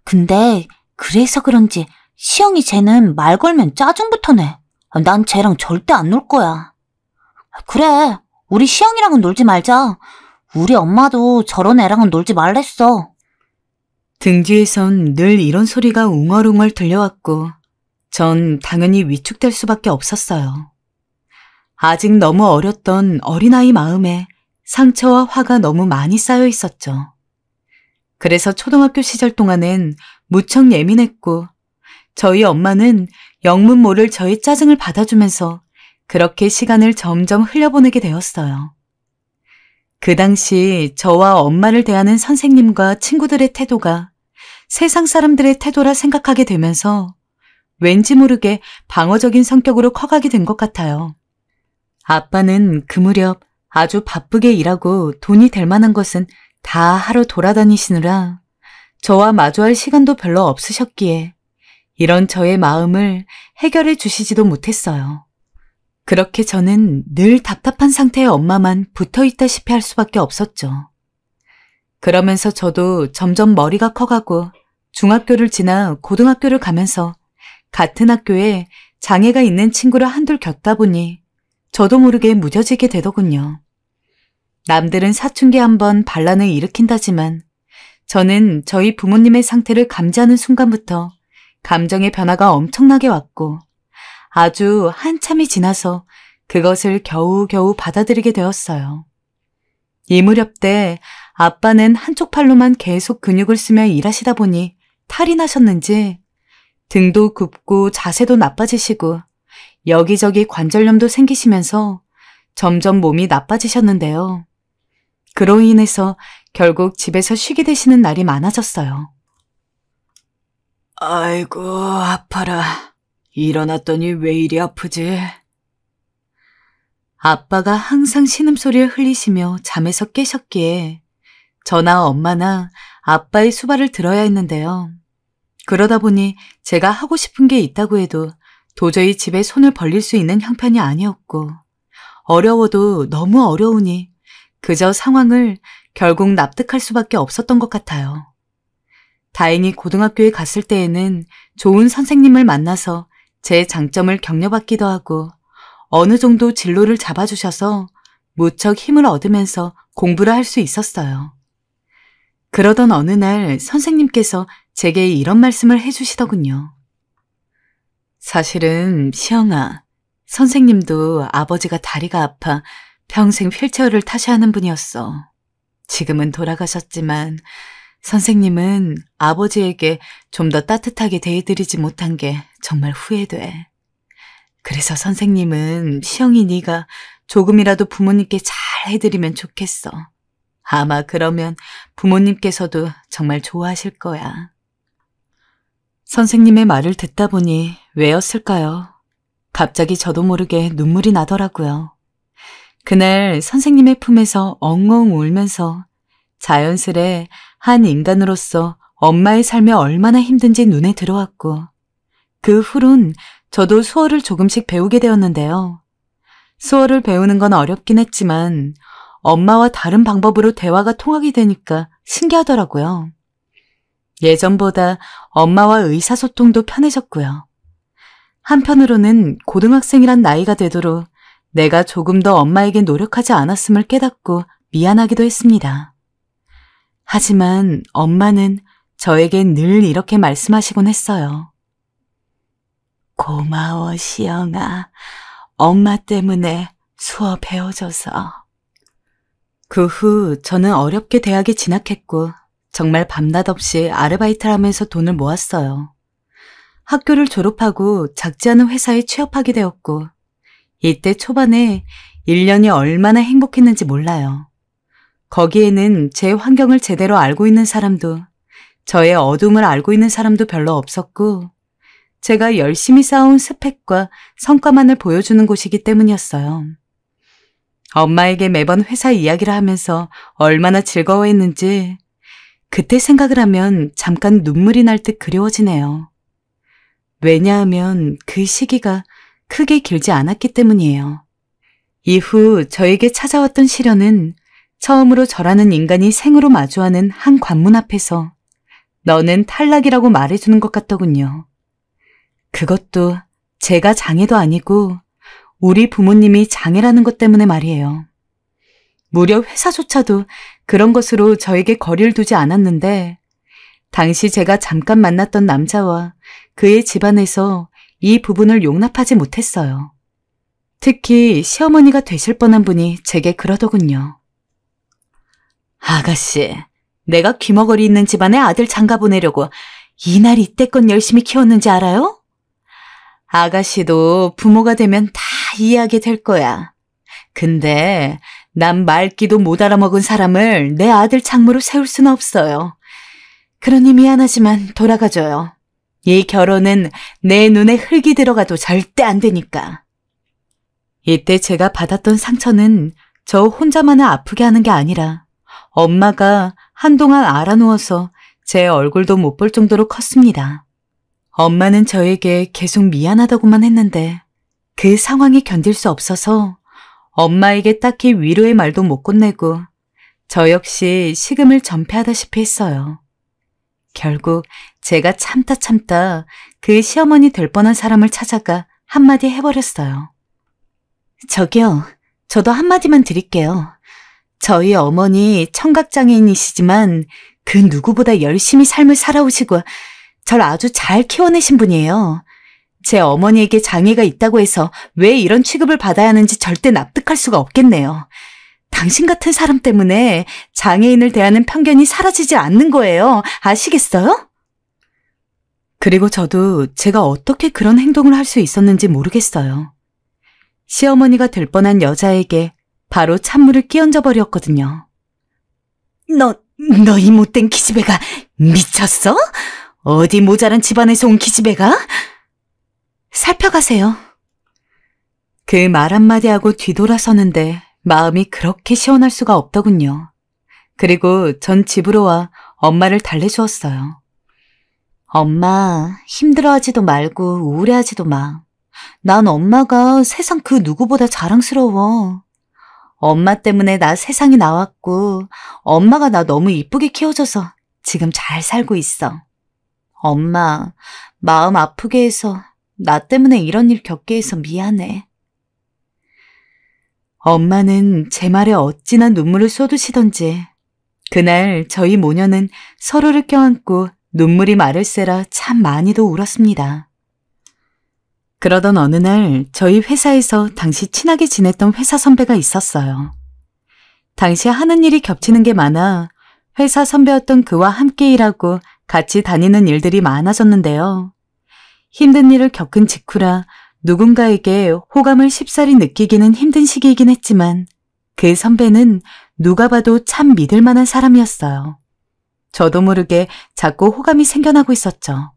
근데 그래서 그런지 시영이 쟤는 말 걸면 짜증부터 내. 난 쟤랑 절대 안 놀 거야. 그래, 우리 시영이랑은 놀지 말자. 우리 엄마도 저런 애랑은 놀지 말랬어. 등 뒤에선 늘 이런 소리가 웅얼웅얼 들려왔고 전 당연히 위축될 수밖에 없었어요. 아직 너무 어렸던 어린아이 마음에 상처와 화가 너무 많이 쌓여 있었죠. 그래서 초등학교 시절 동안엔 무척 예민했고 저희 엄마는 영문 모를 저의 짜증을 받아주면서 그렇게 시간을 점점 흘려보내게 되었어요. 그 당시 저와 엄마를 대하는 선생님과 친구들의 태도가 세상 사람들의 태도라 생각하게 되면서 왠지 모르게 방어적인 성격으로 커가게 된 것 같아요. 아빠는 그 무렵 아주 바쁘게 일하고 돈이 될 만한 것은 다 하러 돌아다니시느라 저와 마주할 시간도 별로 없으셨기에 이런 저의 마음을 해결해 주시지도 못했어요. 그렇게 저는 늘 답답한 상태의 엄마만 붙어 있다시피 할 수밖에 없었죠. 그러면서 저도 점점 머리가 커가고 중학교를 지나 고등학교를 가면서 같은 학교에 장애가 있는 친구를 한둘 겪다 보니 저도 모르게 무뎌지게 되더군요. 남들은 사춘기 한번 반란을 일으킨다지만 저는 저희 부모님의 상태를 감지하는 순간부터 감정의 변화가 엄청나게 왔고 아주 한참이 지나서 그것을 겨우겨우 받아들이게 되었어요. 이 무렵 때 아빠는 한쪽 팔로만 계속 근육을 쓰며 일하시다 보니 탈이 나셨는지 등도 굽고 자세도 나빠지시고 여기저기 관절염도 생기시면서 점점 몸이 나빠지셨는데요. 그로 인해서 결국 집에서 쉬게 되시는 날이 많아졌어요. 아이고, 아파라. 일어났더니 왜 이리 아프지? 아빠가 항상 신음소리를 흘리시며 잠에서 깨셨기에 저나 엄마나 아빠의 수발을 들어야 했는데요. 그러다 보니 제가 하고 싶은 게 있다고 해도 도저히 집에 손을 벌릴 수 있는 형편이 아니었고 어려워도 너무 어려우니 그저 상황을 결국 납득할 수밖에 없었던 것 같아요. 다행히 고등학교에 갔을 때에는 좋은 선생님을 만나서 제 장점을 격려받기도 하고 어느 정도 진로를 잡아주셔서 무척 힘을 얻으면서 공부를 할 수 있었어요. 그러던 어느 날 선생님께서 제게 이런 말씀을 해주시더군요. 사실은 시영아, 선생님도 아버지가 다리가 아파 평생 휠체어를 타셔야 하는 분이었어. 지금은 돌아가셨지만 선생님은 아버지에게 좀 더 따뜻하게 대해드리지 못한 게 정말 후회돼. 그래서 선생님은 시영이 네가 조금이라도 부모님께 잘 해드리면 좋겠어. 아마 그러면 부모님께서도 정말 좋아하실 거야. 선생님의 말을 듣다 보니 왜였을까요? 갑자기 저도 모르게 눈물이 나더라고요. 그날 선생님의 품에서 엉엉 울면서 자연스레 한 인간으로서 엄마의 삶이 얼마나 힘든지 눈에 들어왔고 그 후론 저도 수어를 조금씩 배우게 되었는데요. 수어를 배우는 건 어렵긴 했지만 엄마와 다른 방법으로 대화가 통하게 되니까 신기하더라고요. 예전보다 엄마와 의사소통도 편해졌고요. 한편으로는 고등학생이란 나이가 되도록 내가 조금 더 엄마에게 노력하지 않았음을 깨닫고 미안하기도 했습니다. 하지만 엄마는 저에게 늘 이렇게 말씀하시곤 했어요. 고마워, 시영아. 엄마 때문에 수어 배워줘서. 그 후 저는 어렵게 대학에 진학했고 정말 밤낮 없이 아르바이트를 하면서 돈을 모았어요. 학교를 졸업하고 작지 않은 회사에 취업하게 되었고 이때 초반에 1년이 얼마나 행복했는지 몰라요. 거기에는 제 환경을 제대로 알고 있는 사람도 저의 어둠을 알고 있는 사람도 별로 없었고 제가 열심히 쌓아온 스펙과 성과만을 보여주는 곳이기 때문이었어요. 엄마에게 매번 회사 이야기를 하면서 얼마나 즐거워했는지 그때 생각을 하면 잠깐 눈물이 날 듯 그리워지네요. 왜냐하면 그 시기가 크게 길지 않았기 때문이에요. 이후 저에게 찾아왔던 시련은 처음으로 저라는 인간이 생으로 마주하는 한 관문 앞에서 너는 탈락이라고 말해주는 것 같더군요. 그것도 제가 장애도 아니고 우리 부모님이 장애라는 것 때문에 말이에요. 무려 회사조차도 그런 것으로 저에게 거리를 두지 않았는데 당시 제가 잠깐 만났던 남자와 그의 집안에서 이 부분을 용납하지 못했어요. 특히 시어머니가 되실 뻔한 분이 제게 그러더군요. 아가씨, 내가 귀머거리 있는 집안에 아들 장가 보내려고 이날 이때껏 열심히 키웠는지 알아요? 아가씨도 부모가 되면 다 이해하게 될 거야. 근데 난 말귀도 못 알아먹은 사람을 내 아들 장모로 세울 수는 없어요. 그러니 미안하지만 돌아가줘요. 이 결혼은 내 눈에 흙이 들어가도 절대 안 되니까. 이때 제가 받았던 상처는 저 혼자만을 아프게 하는 게 아니라 엄마가 한동안 알아누워서 제 얼굴도 못 볼 정도로 컸습니다. 엄마는 저에게 계속 미안하다고만 했는데 그 상황이 견딜 수 없어서 엄마에게 딱히 위로의 말도 못 건네고 저 역시 식음을 전폐하다시피 했어요. 결국 제가 참다 그 시어머니 될 뻔한 사람을 찾아가 한마디 해버렸어요. 저기요, 저도 한마디만 드릴게요. 저희 어머니 청각장애인이시지만 그 누구보다 열심히 삶을 살아오시고 절 아주 잘 키워내신 분이에요. 제 어머니에게 장애가 있다고 해서 왜 이런 취급을 받아야 하는지 절대 납득할 수가 없겠네요. 당신 같은 사람 때문에 장애인을 대하는 편견이 사라지지 않는 거예요. 아시겠어요? 그리고 저도 제가 어떻게 그런 행동을 할 수 있었는지 모르겠어요. 시어머니가 될 뻔한 여자에게 바로 찬물을 끼얹어 버렸거든요. 너 이 못된 기집애가 미쳤어? 어디 모자란 집안에서 온 기집애가? 살펴가세요. 그 말 한마디 하고 뒤돌아서는데 마음이 그렇게 시원할 수가 없더군요. 그리고 전 집으로 와 엄마를 달래주었어요. 엄마, 힘들어하지도 말고 우울해하지도 마. 난 엄마가 세상 그 누구보다 자랑스러워. 엄마 때문에 나 세상에 나왔고 엄마가 나 너무 이쁘게 키워줘서 지금 잘 살고 있어. 엄마, 마음 아프게 해서 나 때문에 이런 일 겪게 해서 미안해. 엄마는 제 말에 어찌나 눈물을 쏟으시던지 그날 저희 모녀는 서로를 껴안고 눈물이 마를 새라 참 많이도 울었습니다. 그러던 어느 날 저희 회사에서 당시 친하게 지냈던 회사 선배가 있었어요. 당시 하는 일이 겹치는 게 많아 회사 선배였던 그와 함께 일하고 같이 다니는 일들이 많아졌는데요. 힘든 일을 겪은 직후라 누군가에게 호감을 쉽사리 느끼기는 힘든 시기이긴 했지만 그 선배는 누가 봐도 참 믿을 만한 사람이었어요. 저도 모르게 자꾸 호감이 생겨나고 있었죠.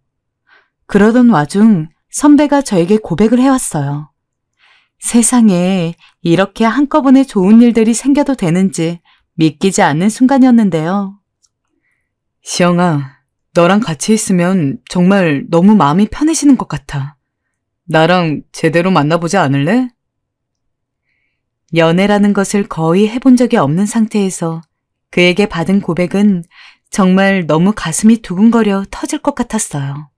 그러던 와중 선배가 저에게 고백을 해왔어요. 세상에 이렇게 한꺼번에 좋은 일들이 생겨도 되는지 믿기지 않는 순간이었는데요. 시영아, 너랑 같이 있으면 정말 너무 마음이 편해지는 것 같아. 나랑 제대로 만나보지 않을래? 연애라는 것을 거의 해본 적이 없는 상태에서 그에게 받은 고백은 정말 너무 가슴이 두근거려 터질 것 같았어요.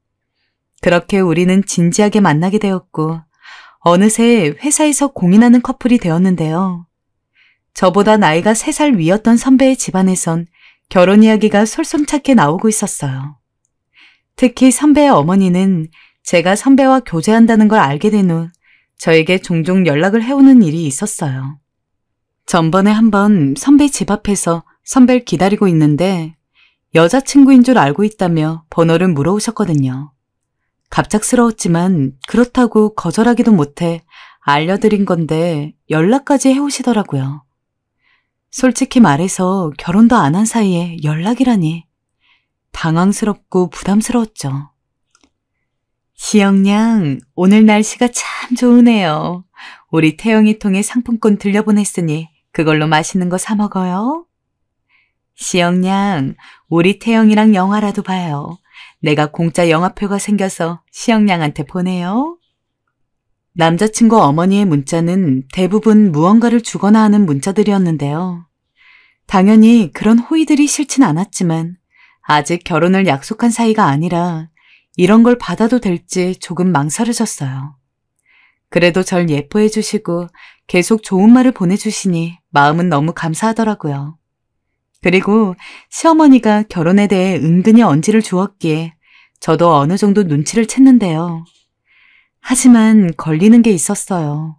그렇게 우리는 진지하게 만나게 되었고 어느새 회사에서 공인하는 커플이 되었는데요. 저보다 나이가 3살 위였던 선배의 집안에선 결혼 이야기가 솔솔차게 나오고 있었어요. 특히 선배의 어머니는 제가 선배와 교제한다는 걸 알게 된 후 저에게 종종 연락을 해오는 일이 있었어요. 전번에 한번 선배 집 앞에서 선배를 기다리고 있는데 여자친구인 줄 알고 있다며 번호를 물어오셨거든요. 갑작스러웠지만 그렇다고 거절하기도 못해 알려드린 건데 연락까지 해오시더라고요. 솔직히 말해서 결혼도 안 한 사이에 연락이라니 당황스럽고 부담스러웠죠. 시영양, 오늘 날씨가 참 좋으네요. 우리 태영이 통에 상품권 들려보냈으니 그걸로 맛있는 거 사 먹어요. 시영양, 우리 태영이랑 영화라도 봐요. 내가 공짜 영화표가 생겨서 시영양한테 보내요. 남자친구 어머니의 문자는 대부분 무언가를 주거나 하는 문자들이었는데요. 당연히 그런 호의들이 싫진 않았지만 아직 결혼을 약속한 사이가 아니라 이런 걸 받아도 될지 조금 망설여졌어요. 그래도 절 예뻐해 주시고 계속 좋은 말을 보내주시니 마음은 너무 감사하더라고요. 그리고 시어머니가 결혼에 대해 은근히 언지를 주었기에 저도 어느 정도 눈치를 챘는데요. 하지만 걸리는 게 있었어요.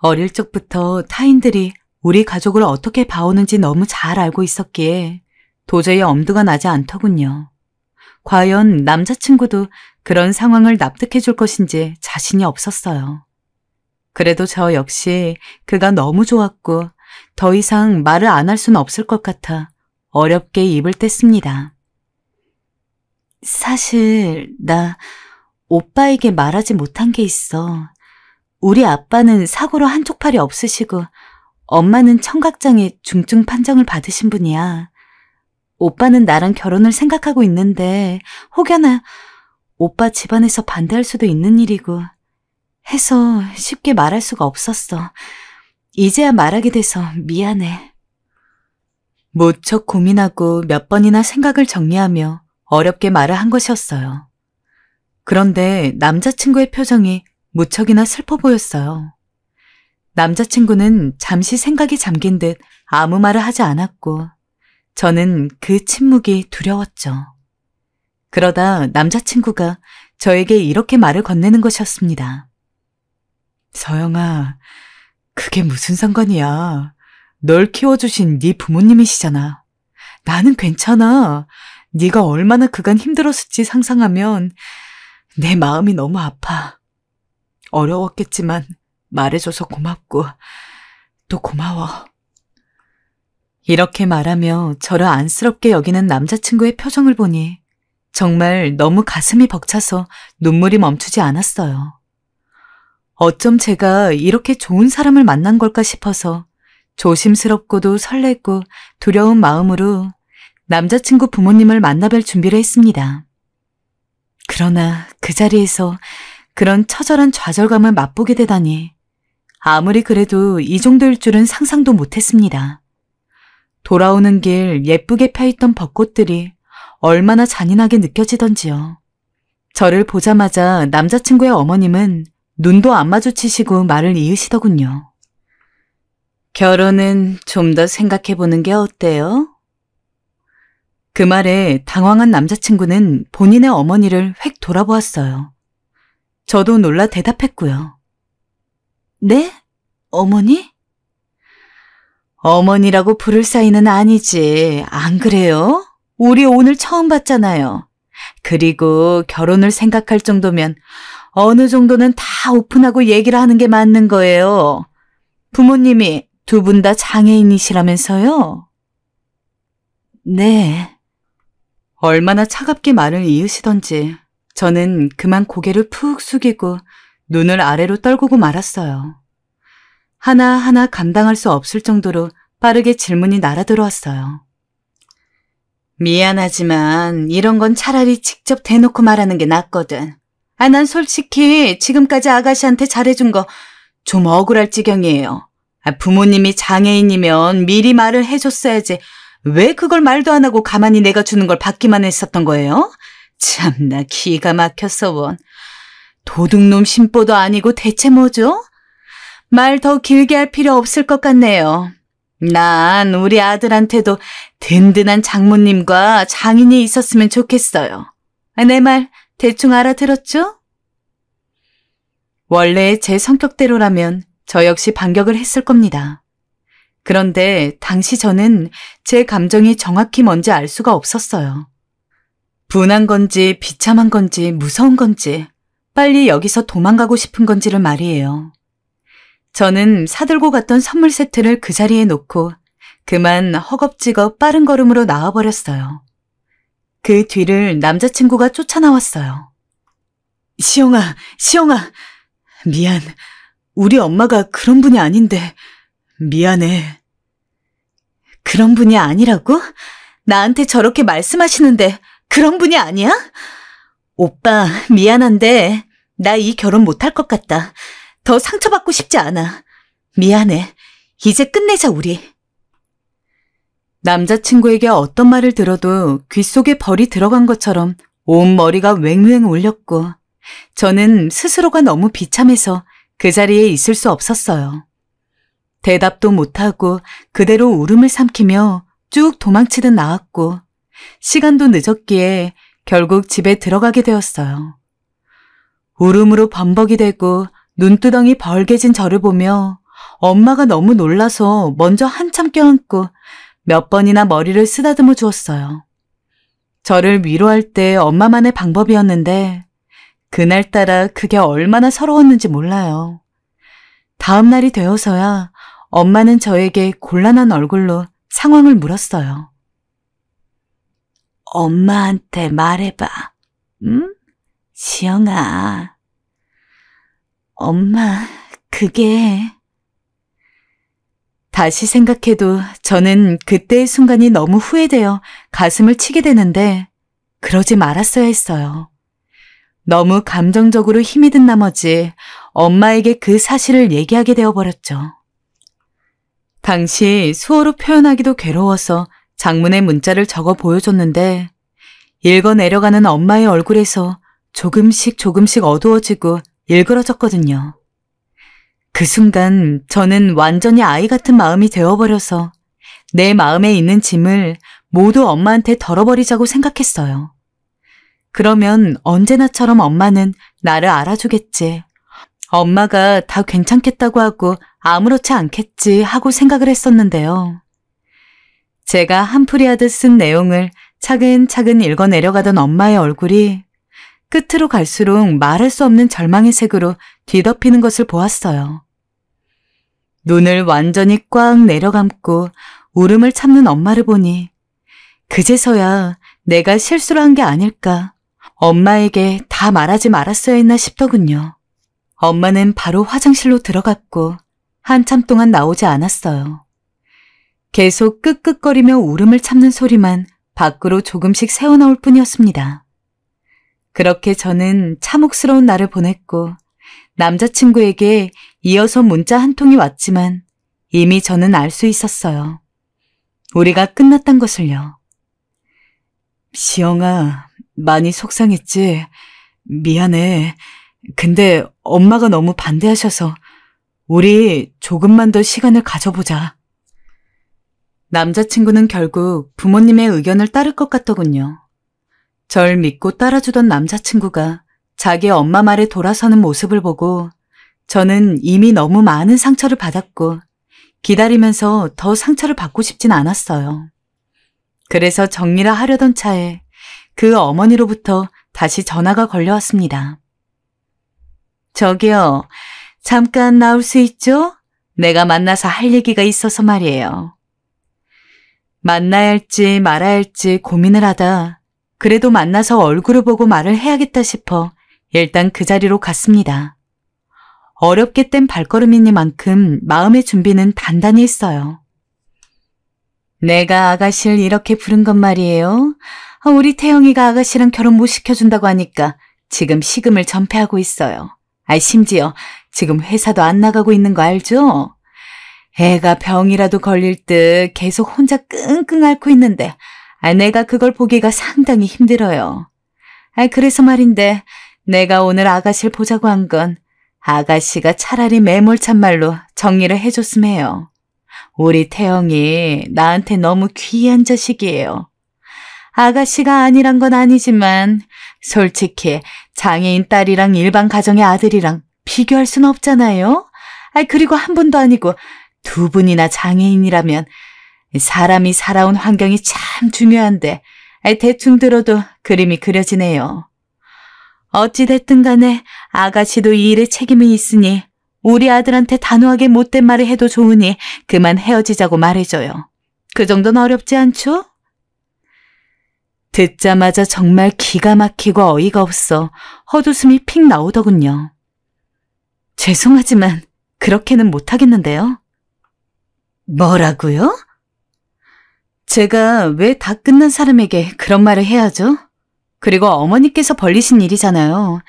어릴 적부터 타인들이 우리 가족을 어떻게 봐오는지 너무 잘 알고 있었기에 도저히 엄두가 나지 않더군요. 과연 남자친구도 그런 상황을 납득해 줄 것인지 자신이 없었어요. 그래도 저 역시 그가 너무 좋았고 더 이상 말을 안 할 수는 없을 것 같아 어렵게 입을 뗐습니다. 사실 나 오빠에게 말하지 못한 게 있어. 우리 아빠는 사고로 한쪽 팔이 없으시고 엄마는 청각장애 중증 판정을 받으신 분이야. 오빠는 나랑 결혼을 생각하고 있는데 혹여나 오빠 집안에서 반대할 수도 있는 일이고 해서 쉽게 말할 수가 없었어. 이제야 말하게 돼서 미안해. 무척 고민하고 몇 번이나 생각을 정리하며 어렵게 말을 한 것이었어요. 그런데 남자친구의 표정이 무척이나 슬퍼 보였어요. 남자친구는 잠시 생각이 잠긴 듯 아무 말을 하지 않았고 저는 그 침묵이 두려웠죠. 그러다 남자친구가 저에게 이렇게 말을 건네는 것이었습니다. 서영아, 그게 무슨 상관이야. 널 키워주신 네 부모님이시잖아. 나는 괜찮아. 네가 얼마나 그간 힘들었을지 상상하면 내 마음이 너무 아파. 어려웠겠지만 말해줘서 고맙고 또 고마워. 이렇게 말하며 저를 안쓰럽게 여기는 남자친구의 표정을 보니 정말 너무 가슴이 벅차서 눈물이 멈추지 않았어요. 어쩜 제가 이렇게 좋은 사람을 만난 걸까 싶어서 조심스럽고도 설레고 두려운 마음으로 남자친구 부모님을 만나뵐 준비를 했습니다. 그러나 그 자리에서 그런 처절한 좌절감을 맛보게 되다니 아무리 그래도 이 정도일 줄은 상상도 못했습니다. 돌아오는 길 예쁘게 펴있던 벚꽃들이 얼마나 잔인하게 느껴지던지요. 저를 보자마자 남자친구의 어머님은 눈도 안 마주치시고 말을 이으시더군요. 결혼은 좀 더 생각해보는 게 어때요? 그 말에 당황한 남자친구는 본인의 어머니를 획 돌아보았어요. 저도 놀라 대답했고요. 네? 어머니? 어머니라고 부를 사이는 아니지. 안 그래요? 우리 오늘 처음 봤잖아요. 그리고 결혼을 생각할 정도면 어느 정도는 다 오픈하고 얘기를 하는 게 맞는 거예요. 부모님이 두 분 다 장애인이시라면서요? 네. 얼마나 차갑게 말을 이으시던지 저는 그만 고개를 푹 숙이고 눈을 아래로 떨구고 말았어요. 하나하나 감당할 수 없을 정도로 빠르게 질문이 날아들어왔어요. 미안하지만 이런 건 차라리 직접 대놓고 말하는 게 낫거든. 난 솔직히 지금까지 아가씨한테 잘해준 거 좀 억울할 지경이에요. 부모님이 장애인이면 미리 말을 해줬어야지. 왜 그걸 말도 안 하고 가만히 내가 주는 걸 받기만 했었던 거예요? 참나 기가 막혔어 원. 도둑놈 심보도 아니고 대체 뭐죠? 말 더 길게 할 필요 없을 것 같네요. 난 우리 아들한테도 든든한 장모님과 장인이 있었으면 좋겠어요. 내 말 대충 알아들었죠? 원래 제 성격대로라면 저 역시 반격을 했을 겁니다. 그런데 당시 저는 제 감정이 정확히 뭔지 알 수가 없었어요. 분한 건지 비참한 건지 무서운 건지 빨리 여기서 도망가고 싶은 건지를 말이에요. 저는 사들고 갔던 선물 세트를 그 자리에 놓고 그만 허겁지겁 빠른 걸음으로 나와버렸어요. 그 뒤를 남자친구가 쫓아나왔어요. 시영아, 시영아, 미안. 우리 엄마가 그런 분이 아닌데 미안해. 그런 분이 아니라고? 나한테 저렇게 말씀하시는데 그런 분이 아니야? 오빠, 미안한데 나 이 결혼 못할 것 같다. 더 상처받고 싶지 않아. 미안해. 이제 끝내자 우리. 남자친구에게 어떤 말을 들어도 귓속에 벌이 들어간 것처럼 온 머리가 왱왱 울렸고 저는 스스로가 너무 비참해서 그 자리에 있을 수 없었어요. 대답도 못하고 그대로 울음을 삼키며 쭉 도망치듯 나왔고 시간도 늦었기에 결국 집에 들어가게 되었어요. 울음으로 범벅이 되고 눈두덩이 벌게진 저를 보며 엄마가 너무 놀라서 먼저 한참 껴안고 몇 번이나 머리를 쓰다듬어 주었어요. 저를 위로할 때 엄마만의 방법이었는데 그날따라 그게 얼마나 서러웠는지 몰라요. 다음 날이 되어서야 엄마는 저에게 곤란한 얼굴로 상황을 물었어요. 엄마한테 말해봐. 응? 시영아. 엄마, 그게... 다시 생각해도 저는 그때의 순간이 너무 후회되어 가슴을 치게 되는데 그러지 말았어야 했어요. 너무 감정적으로 힘이 든 나머지 엄마에게 그 사실을 얘기하게 되어버렸죠. 당시 수어로 표현하기도 괴로워서 장문의 문자를 적어 보여줬는데 읽어 내려가는 엄마의 얼굴에서 조금씩 어두워지고 일그러졌거든요. 그 순간 저는 완전히 아이 같은 마음이 되어버려서 내 마음에 있는 짐을 모두 엄마한테 덜어버리자고 생각했어요. 그러면 언제나처럼 엄마는 나를 알아주겠지. 엄마가 다 괜찮겠다고 하고 아무렇지 않겠지 하고 생각을 했었는데요. 제가 한풀이 하듯 쓴 내용을 차근차근 읽어 내려가던 엄마의 얼굴이 끝으로 갈수록 말할 수 없는 절망의 색으로 뒤덮이는 것을 보았어요. 눈을 완전히 꽉 내려감고 울음을 참는 엄마를 보니 그제서야 내가 실수를 한 게 아닐까, 엄마에게 다 말하지 말았어야 했나 싶더군요. 엄마는 바로 화장실로 들어갔고 한참 동안 나오지 않았어요. 계속 끄끄거리며 울음을 참는 소리만 밖으로 조금씩 새어나올 뿐이었습니다. 그렇게 저는 참혹스러운 날을 보냈고 남자친구에게 이어서 문자 한 통이 왔지만 이미 저는 알 수 있었어요. 우리가 끝났단 것을요. 시영아, 많이 속상했지? 미안해. 근데 엄마가 너무 반대하셔서 우리 조금만 더 시간을 가져보자. 남자친구는 결국 부모님의 의견을 따를 것 같더군요. 절 믿고 따라주던 남자친구가 자기 엄마 말에 돌아서는 모습을 보고 저는 이미 너무 많은 상처를 받았고 기다리면서 더 상처를 받고 싶진 않았어요. 그래서 정리를 하려던 차에 그 어머니로부터 다시 전화가 걸려왔습니다. 저기요, 잠깐 나올 수 있죠? 내가 만나서 할 얘기가 있어서 말이에요. 만나야 할지 말아야 할지 고민을 하다 그래도 만나서 얼굴을 보고 말을 해야겠다 싶어 일단 그 자리로 갔습니다. 어렵게 뗀 발걸음이니만큼 마음의 준비는 단단히 했어요. 내가 아가씨를 이렇게 부른 건 말이에요. 우리 태영이가 아가씨랑 결혼 못 시켜준다고 하니까 지금 시금을 전폐하고 있어요. 심지어 지금 회사도 안 나가고 있는 거 알죠? 애가 병이라도 걸릴 듯 계속 혼자 끙끙 앓고 있는데 내가 그걸 보기가 상당히 힘들어요. 그래서 말인데 내가 오늘 아가씨를 보자고 한 건 아가씨가 차라리 매몰찬 말로 정리를 해줬으면 해요. 우리 태영이 나한테 너무 귀한 자식이에요. 아가씨가 아니란 건 아니지만 솔직히 장애인 딸이랑 일반 가정의 아들이랑 비교할 순 없잖아요. 그리고 한 분도 아니고 두 분이나 장애인이라면 사람이 살아온 환경이 참 중요한데 대충 들어도 그림이 그려지네요. 어찌됐든 간에 아가씨도 이 일에 책임이 있으니 우리 아들한테 단호하게 못된 말을 해도 좋으니 그만 헤어지자고 말해줘요. 그 정도는 어렵지 않죠? 듣자마자 정말 기가 막히고 어이가 없어 헛웃음이 픽 나오더군요. 죄송하지만 그렇게는 못하겠는데요. 뭐라고요? 제가 왜 다 끝난 사람에게 그런 말을 해야죠? 그리고 어머니께서 벌리신 일이잖아요.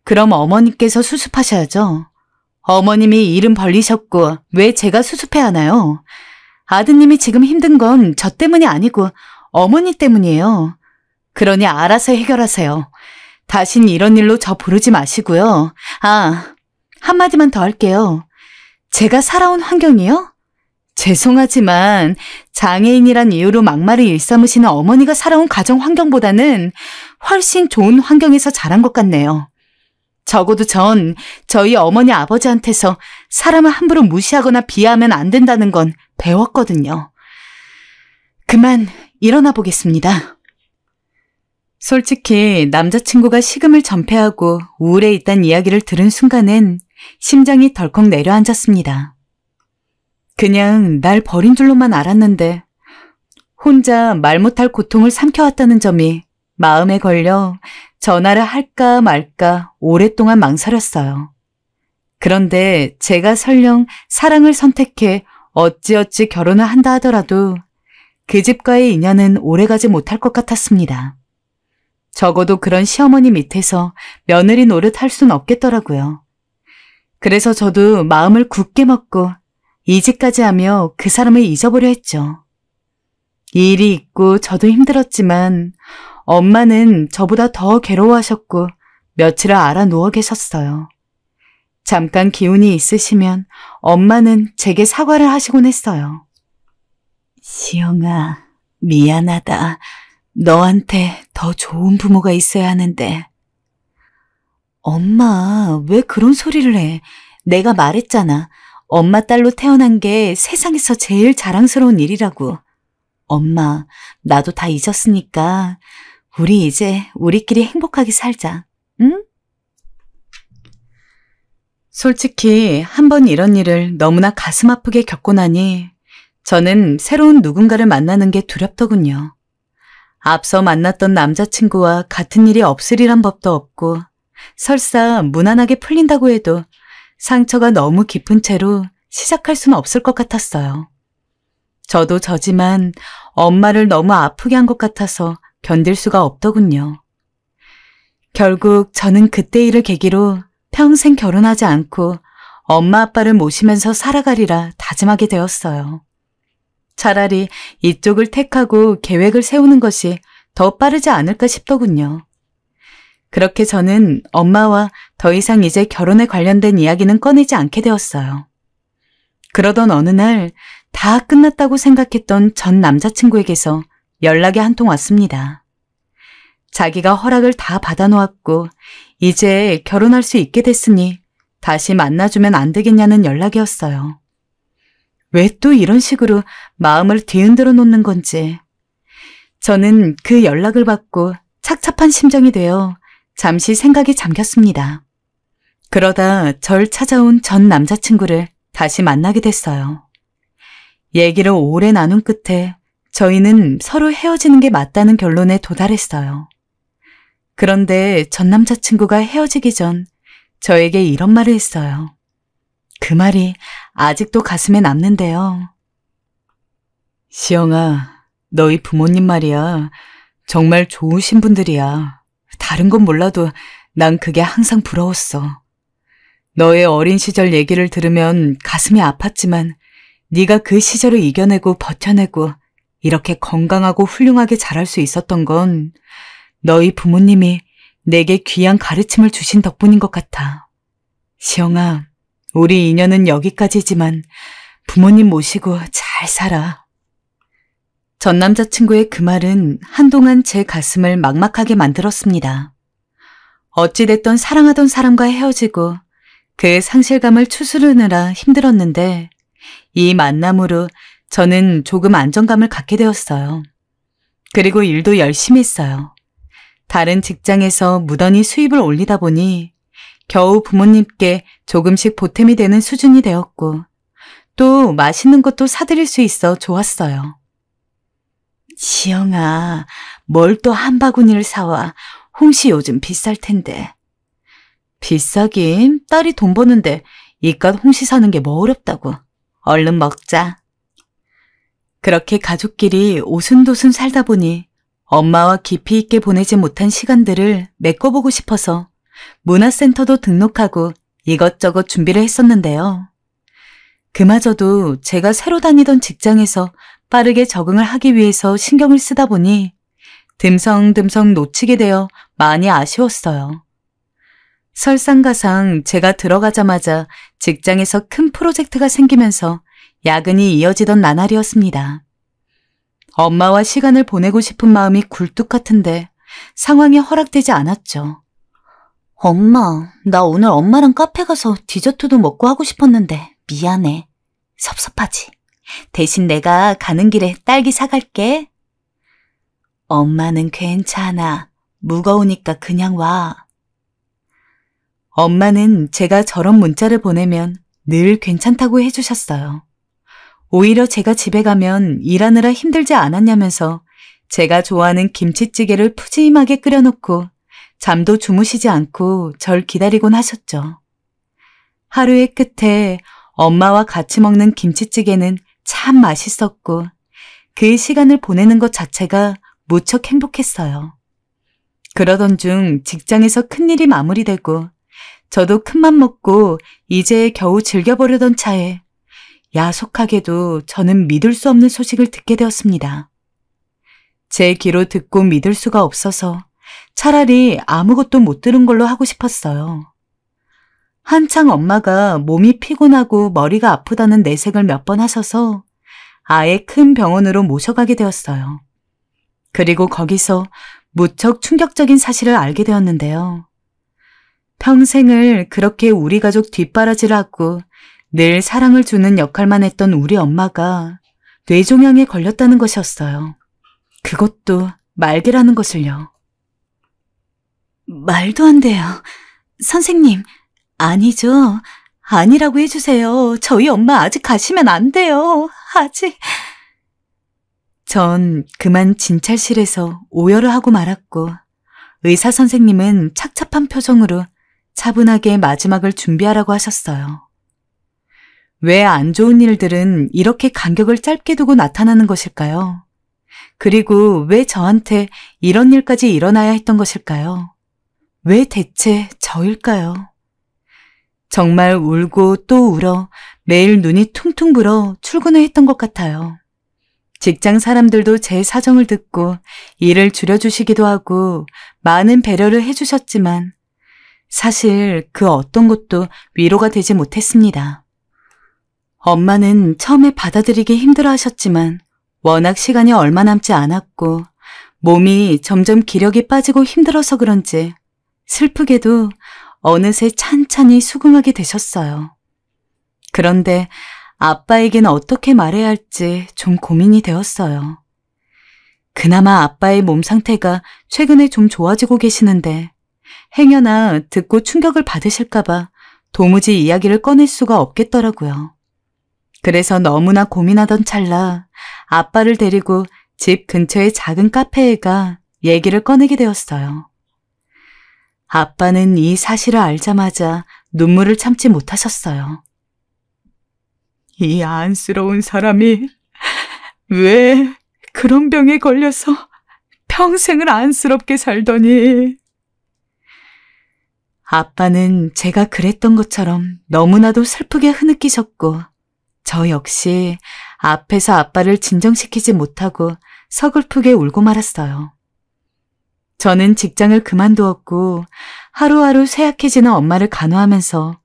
그럼 어머니께서 수습하셔야죠. 어머님이 일은 벌리셨고 왜 제가 수습해야 하나요? 아드님이 지금 힘든 건 저 때문이 아니고 어머니 때문이에요. 그러니 알아서 해결하세요. 다신 이런 일로 저 부르지 마시고요. 한마디만 더 할게요. 제가 살아온 환경이요? 죄송하지만 장애인이란 이유로 막말을 일삼으시는 어머니가 살아온 가정 환경보다는 훨씬 좋은 환경에서 자란 것 같네요. 적어도 전 저희 어머니 아버지한테서 사람을 함부로 무시하거나 비하하면 안 된다는 건 배웠거든요. 그만 일어나 보겠습니다. 솔직히 남자친구가 식음을 전폐하고 우울해 있다는 이야기를 들은 순간엔 심장이 덜컥 내려앉았습니다. 그냥 날 버린 줄로만 알았는데 혼자 말 못할 고통을 삼켜왔다는 점이 마음에 걸려 전화를 할까 말까 오랫동안 망설였어요. 그런데 제가 설령 사랑을 선택해 어찌어찌 결혼을 한다 하더라도 그 집과의 인연은 오래가지 못할 것 같았습니다. 적어도 그런 시어머니 밑에서 며느리 노릇 할 순 없겠더라고요. 그래서 저도 마음을 굳게 먹고 이직까지 하며 그 사람을 잊어보려 했죠. 일이 있고 저도 힘들었지만 엄마는 저보다 더 괴로워하셨고 며칠을 알아 누워 계셨어요. 잠깐 기운이 있으시면 엄마는 제게 사과를 하시곤 했어요. 시영아, 미안하다. 너한테 더 좋은 부모가 있어야 하는데. 엄마, 왜 그런 소리를 해? 내가 말했잖아. 엄마 딸로 태어난 게 세상에서 제일 자랑스러운 일이라고. 엄마, 나도 다 잊었으니까 우리 이제 우리끼리 행복하게 살자. 응? 솔직히 한 번 이런 일을 너무나 가슴 아프게 겪고 나니 저는 새로운 누군가를 만나는 게 두렵더군요. 앞서 만났던 남자친구와 같은 일이 없으리란 법도 없고 설사 무난하게 풀린다고 해도 상처가 너무 깊은 채로 시작할 수는 없을 것 같았어요. 저도 저지만 엄마를 너무 아프게 한 것 같아서 견딜 수가 없더군요. 결국 저는 그때 일을 계기로 평생 결혼하지 않고 엄마 아빠를 모시면서 살아가리라 다짐하게 되었어요. 차라리 이쪽을 택하고 계획을 세우는 것이 더 빠르지 않을까 싶더군요. 그렇게 저는 엄마와 더 이상 이제 결혼에 관련된 이야기는 꺼내지 않게 되었어요. 그러던 어느 날 다 끝났다고 생각했던 전 남자친구에게서 연락이 한 통 왔습니다. 자기가 허락을 다 받아놓았고 이제 결혼할 수 있게 됐으니 다시 만나주면 안 되겠냐는 연락이었어요. 왜 또 이런 식으로 마음을 뒤흔들어 놓는 건지. 저는 그 연락을 받고 착잡한 심정이 되어 잠시 생각에 잠겼습니다. 그러다 절 찾아온 전 남자친구를 다시 만나게 됐어요. 얘기를 오래 나눈 끝에 저희는 서로 헤어지는 게 맞다는 결론에 도달했어요. 그런데 전 남자친구가 헤어지기 전 저에게 이런 말을 했어요. 그 말이 아직도 가슴에 남는데요. 시영아, 너희 부모님 말이야. 정말 좋으신 분들이야. 다른 건 몰라도 난 그게 항상 부러웠어. 너의 어린 시절 얘기를 들으면 가슴이 아팠지만 네가 그 시절을 이겨내고 버텨내고 이렇게 건강하고 훌륭하게 자랄 수 있었던 건 너희 부모님이 내게 귀한 가르침을 주신 덕분인 것 같아. 시영아, 우리 인연은 여기까지지만 부모님 모시고 잘 살아. 전 남자친구의 그 말은 한동안 제 가슴을 막막하게 만들었습니다. 어찌됐던 사랑하던 사람과 헤어지고 그 상실감을 추스르느라 힘들었는데 이 만남으로 저는 조금 안정감을 갖게 되었어요. 그리고 일도 열심히 했어요. 다른 직장에서 무던히 수입을 올리다 보니 겨우 부모님께 조금씩 보탬이 되는 수준이 되었고 또 맛있는 것도 사드릴 수 있어 좋았어요. 지영아, 뭘 또 한 바구니를 사와. 홍시 요즘 비쌀 텐데. 비싸긴 딸이 돈 버는데 이깟 홍시 사는 게 뭐 어렵다고. 얼른 먹자. 그렇게 가족끼리 오순도순 살다 보니 엄마와 깊이 있게 보내지 못한 시간들을 메꿔보고 싶어서 문화센터도 등록하고 이것저것 준비를 했었는데요. 그마저도 제가 새로 다니던 직장에서 빠르게 적응을 하기 위해서 신경을 쓰다 보니 듬성듬성 놓치게 되어 많이 아쉬웠어요. 설상가상 제가 들어가자마자 직장에서 큰 프로젝트가 생기면서 야근이 이어지던 나날이었습니다. 엄마와 시간을 보내고 싶은 마음이 굴뚝 같은데 상황이 허락되지 않았죠. 엄마, 나 오늘 엄마랑 카페 가서 디저트도 먹고 하고 싶었는데 미안해. 섭섭하지? 대신 내가 가는 길에 딸기 사갈게. 엄마는 괜찮아. 무거우니까 그냥 와. 엄마는 제가 저런 문자를 보내면 늘 괜찮다고 해주셨어요. 오히려 제가 집에 가면 일하느라 힘들지 않았냐면서 제가 좋아하는 김치찌개를 푸짐하게 끓여놓고 잠도 주무시지 않고 절 기다리곤 하셨죠. 하루의 끝에 엄마와 같이 먹는 김치찌개는 참 맛있었고 그 시간을 보내는 것 자체가 무척 행복했어요. 그러던 중 직장에서 큰일이 마무리되고 저도 큰맘 먹고 이제 겨우 즐겨보려던 차에 야속하게도 저는 믿을 수 없는 소식을 듣게 되었습니다. 제 귀로 듣고 믿을 수가 없어서 차라리 아무것도 못 들은 걸로 하고 싶었어요. 한창 엄마가 몸이 피곤하고 머리가 아프다는 내색을 몇 번 하셔서 아예 큰 병원으로 모셔가게 되었어요. 그리고 거기서 무척 충격적인 사실을 알게 되었는데요. 평생을 그렇게 우리 가족 뒷바라지를 하고 늘 사랑을 주는 역할만 했던 우리 엄마가 뇌종양에 걸렸다는 것이었어요. 그것도 말기라는 것을요. 말도 안 돼요. 선생님, 아니죠. 아니라고 해주세요. 저희 엄마 아직 가시면 안 돼요. 아직. 전 그만 진찰실에서 오열을 하고 말았고 의사 선생님은 착잡한 표정으로 차분하게 마지막을 준비하라고 하셨어요. 왜 안 좋은 일들은 이렇게 간격을 짧게 두고 나타나는 것일까요? 그리고 왜 저한테 이런 일까지 일어나야 했던 것일까요? 왜 대체 저일까요? 정말 울고 또 울어 매일 눈이 퉁퉁 불어 출근을 했던 것 같아요. 직장 사람들도 제 사정을 듣고 일을 줄여주시기도 하고 많은 배려를 해주셨지만 사실 그 어떤 것도 위로가 되지 못했습니다. 엄마는 처음에 받아들이기 힘들어 하셨지만 워낙 시간이 얼마 남지 않았고 몸이 점점 기력이 빠지고 힘들어서 그런지 슬프게도 어느새 찬찬히 수긍하게 되셨어요. 그런데 아빠에게는 어떻게 말해야 할지 좀 고민이 되었어요. 그나마 아빠의 몸 상태가 최근에 좀 좋아지고 계시는데 행여나 듣고 충격을 받으실까봐 도무지 이야기를 꺼낼 수가 없겠더라고요. 그래서 너무나 고민하던 찰나 아빠를 데리고 집 근처의 작은 카페에 가 얘기를 꺼내게 되었어요. 아빠는 이 사실을 알자마자 눈물을 참지 못하셨어요. 이 안쓰러운 사람이 왜 그런 병에 걸려서 평생을 안쓰럽게 살더니. 아빠는 제가 그랬던 것처럼 너무나도 슬프게 흐느끼셨고 저 역시 앞에서 아빠를 진정시키지 못하고 서글프게 울고 말았어요. 저는 직장을 그만두었고 하루하루 쇠약해지는 엄마를 간호하면서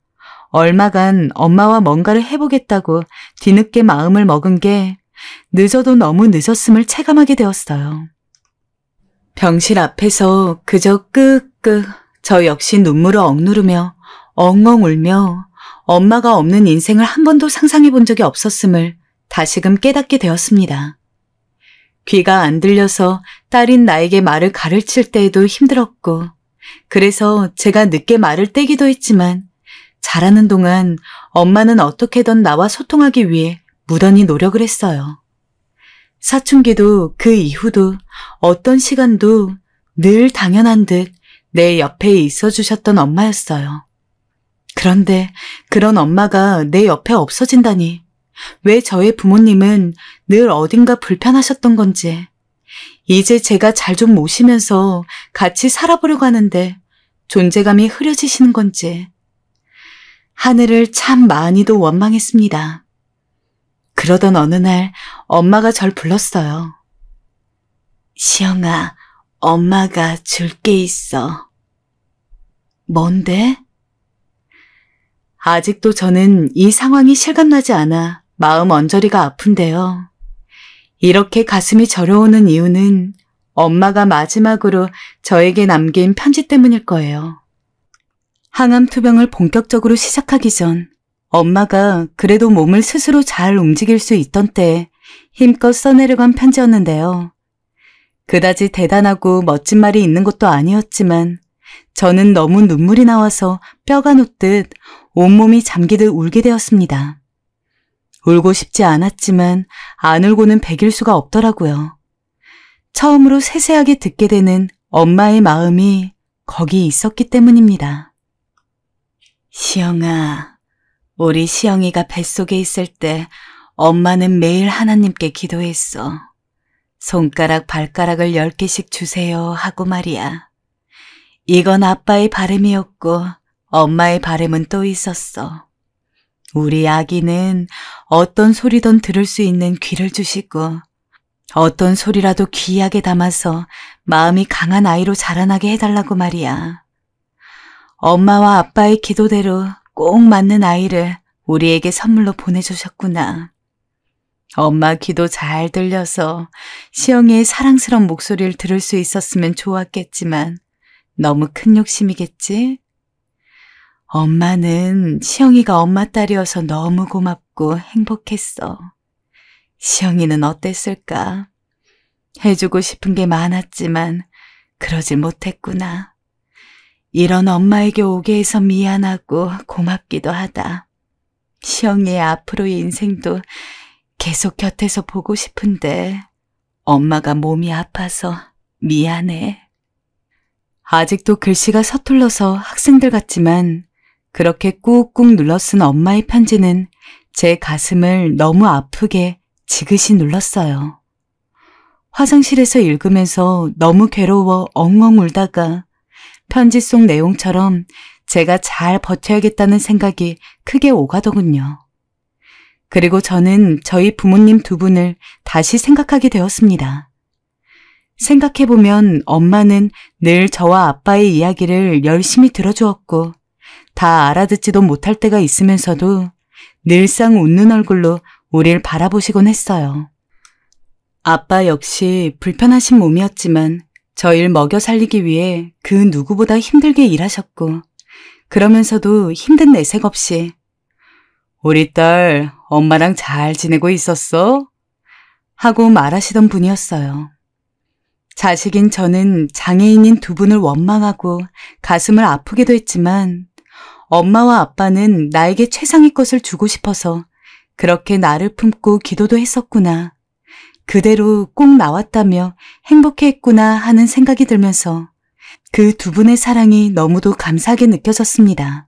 얼마간 엄마와 뭔가를 해보겠다고 뒤늦게 마음을 먹은 게 늦어도 너무 늦었음을 체감하게 되었어요. 병실 앞에서 그저 끄끄 저 역시 눈물을 억누르며 엉엉 울며 엄마가 없는 인생을 한 번도 상상해 본 적이 없었음을 다시금 깨닫게 되었습니다. 귀가 안 들려서 딸인 나에게 말을 가르칠 때에도 힘들었고 그래서 제가 늦게 말을 떼기도 했지만 자라는 동안 엄마는 어떻게든 나와 소통하기 위해 무던히 노력을 했어요. 사춘기도 그 이후도 어떤 시간도 늘 당연한 듯 내 옆에 있어주셨던 엄마였어요. 그런데 그런 엄마가 내 옆에 없어진다니 왜 저의 부모님은 늘 어딘가 불편하셨던 건지 이제 제가 잘 좀 모시면서 같이 살아보려고 하는데 존재감이 흐려지시는 건지 하늘을 참 많이도 원망했습니다. 그러던 어느 날 엄마가 절 불렀어요. 시영아, 엄마가 줄 게 있어. 뭔데? 아직도 저는 이 상황이 실감나지 않아 마음 언저리가 아픈데요. 이렇게 가슴이 저려오는 이유는 엄마가 마지막으로 저에게 남긴 편지 때문일 거예요. 항암 투병을 본격적으로 시작하기 전 엄마가 그래도 몸을 스스로 잘 움직일 수 있던 때에 힘껏 써내려간 편지였는데요. 그다지 대단하고 멋진 말이 있는 것도 아니었지만 저는 너무 눈물이 나와서 뼈가 놓듯 온몸이 잠기듯 울게 되었습니다. 울고 싶지 않았지만 안 울고는 배길 수가 없더라고요. 처음으로 세세하게 듣게 되는 엄마의 마음이 거기 있었기 때문입니다. 시영아, 우리 시영이가 뱃속에 있을 때 엄마는 매일 하나님께 기도했어. 손가락, 발가락을 10개씩 주세요 하고 말이야. 이건 아빠의 바람이었고 엄마의 바람은 또 있었어. 우리 아기는 어떤 소리든 들을 수 있는 귀를 주시고 어떤 소리라도 귀하게 담아서 마음이 강한 아이로 자라나게 해달라고 말이야. 엄마와 아빠의 기도대로 꼭 맞는 아이를 우리에게 선물로 보내주셨구나. 엄마 기도 잘 들려서 시영이의 사랑스러운 목소리를 들을 수 있었으면 좋았겠지만 너무 큰 욕심이겠지? 엄마는 시영이가 엄마 딸이어서 너무 고맙고 행복했어. 시영이는 어땠을까? 해주고 싶은 게 많았지만 그러질 못했구나. 이런 엄마에게 오게 해서 미안하고 고맙기도 하다. 시영이의 앞으로의 인생도 계속 곁에서 보고 싶은데 엄마가 몸이 아파서 미안해. 아직도 글씨가 서툴러서 학생들 같지만 그렇게 꾹꾹 눌러 쓴 엄마의 편지는 제 가슴을 너무 아프게 지그시 눌렀어요. 화장실에서 읽으면서 너무 괴로워 엉엉 울다가 편지 속 내용처럼 제가 잘 버텨야겠다는 생각이 크게 오가더군요. 그리고 저는 저희 부모님 두 분을 다시 생각하게 되었습니다. 생각해보면 엄마는 늘 저와 아빠의 이야기를 열심히 들어주었고 다 알아듣지도 못할 때가 있으면서도 늘상 웃는 얼굴로 우릴 바라보시곤 했어요. 아빠 역시 불편하신 몸이었지만 저희를 먹여 살리기 위해 그 누구보다 힘들게 일하셨고 그러면서도 힘든 내색 없이 우리 딸 엄마랑 잘 지내고 있었어? 하고 말하시던 분이었어요. 자식인 저는 장애인인 두 분을 원망하고 가슴을 아프게도 했지만 엄마와 아빠는 나에게 최상의 것을 주고 싶어서 그렇게 나를 품고 기도도 했었구나. 그대로 꼭 나왔다며 행복해했구나 하는 생각이 들면서 그 두 분의 사랑이 너무도 감사하게 느껴졌습니다.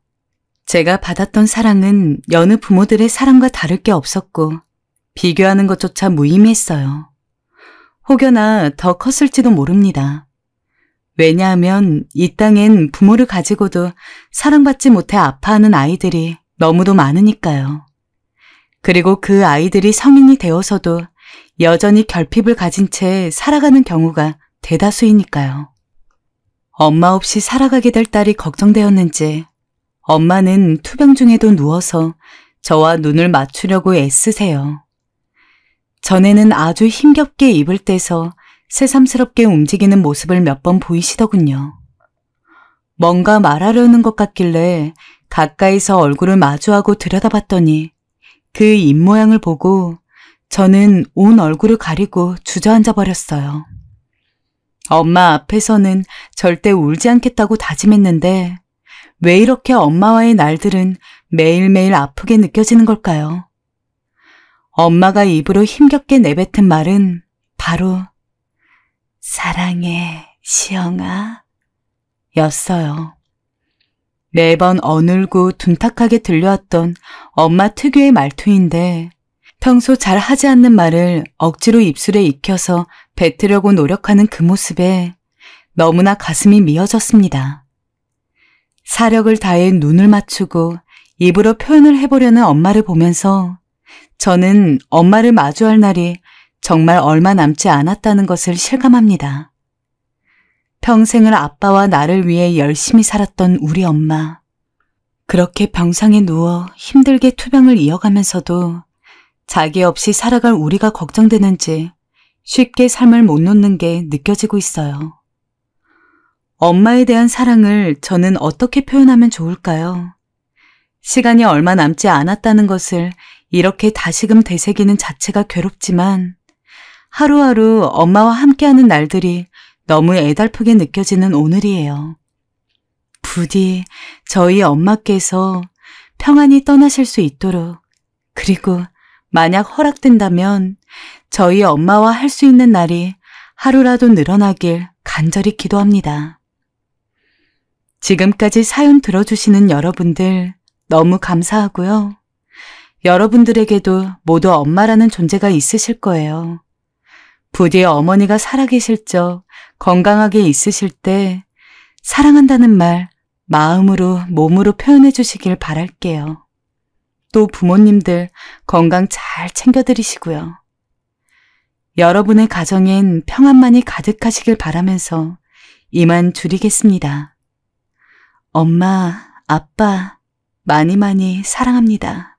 제가 받았던 사랑은 여느 부모들의 사랑과 다를 게 없었고 비교하는 것조차 무의미했어요. 혹여나 더 컸을지도 모릅니다. 왜냐하면 이 땅엔 부모를 가지고도 사랑받지 못해 아파하는 아이들이 너무도 많으니까요. 그리고 그 아이들이 성인이 되어서도 여전히 결핍을 가진 채 살아가는 경우가 대다수이니까요. 엄마 없이 살아가게 될 딸이 걱정되었는지 엄마는 투병 중에도 누워서 저와 눈을 맞추려고 애쓰세요. 전에는 아주 힘겹게 입을 떼서 새삼스럽게 움직이는 모습을 몇 번 보이시더군요. 뭔가 말하려는 것 같길래 가까이서 얼굴을 마주하고 들여다봤더니 그 입모양을 보고 저는 온 얼굴을 가리고 주저앉아 버렸어요. 엄마 앞에서는 절대 울지 않겠다고 다짐했는데 왜 이렇게 엄마와의 날들은 매일매일 아프게 느껴지는 걸까요? 엄마가 입으로 힘겹게 내뱉은 말은 바로 사랑해, 시영아 였어요. 매번 어눌고 둔탁하게 들려왔던 엄마 특유의 말투인데 평소 잘 하지 않는 말을 억지로 입술에 익혀서 뱉으려고 노력하는 그 모습에 너무나 가슴이 미어졌습니다. 사력을 다해 눈을 맞추고 입으로 표현을 해보려는 엄마를 보면서 저는 엄마를 마주할 날이 정말 얼마 남지 않았다는 것을 실감합니다. 평생을 아빠와 나를 위해 열심히 살았던 우리 엄마. 그렇게 병상에 누워 힘들게 투병을 이어가면서도 자기 없이 살아갈 우리가 걱정되는지 쉽게 삶을 못 놓는 게 느껴지고 있어요. 엄마에 대한 사랑을 저는 어떻게 표현하면 좋을까요? 시간이 얼마 남지 않았다는 것을 이렇게 다시금 되새기는 자체가 괴롭지만 하루하루 엄마와 함께하는 날들이 너무 애달프게 느껴지는 오늘이에요. 부디 저희 엄마께서 평안히 떠나실 수 있도록, 그리고 만약 허락된다면 저희 엄마와 할 수 있는 날이 하루라도 늘어나길 간절히 기도합니다. 지금까지 사연 들어주시는 여러분들 너무 감사하고요. 여러분들에게도 모두 엄마라는 존재가 있으실 거예요. 부디 어머니가 살아계실 적 건강하게 있으실 때 사랑한다는 말 마음으로 몸으로 표현해 주시길 바랄게요. 또 부모님들 건강 잘 챙겨드리시고요. 여러분의 가정엔 평안만이 가득하시길 바라면서 이만 줄이겠습니다. 엄마, 아빠 많이 많이 사랑합니다.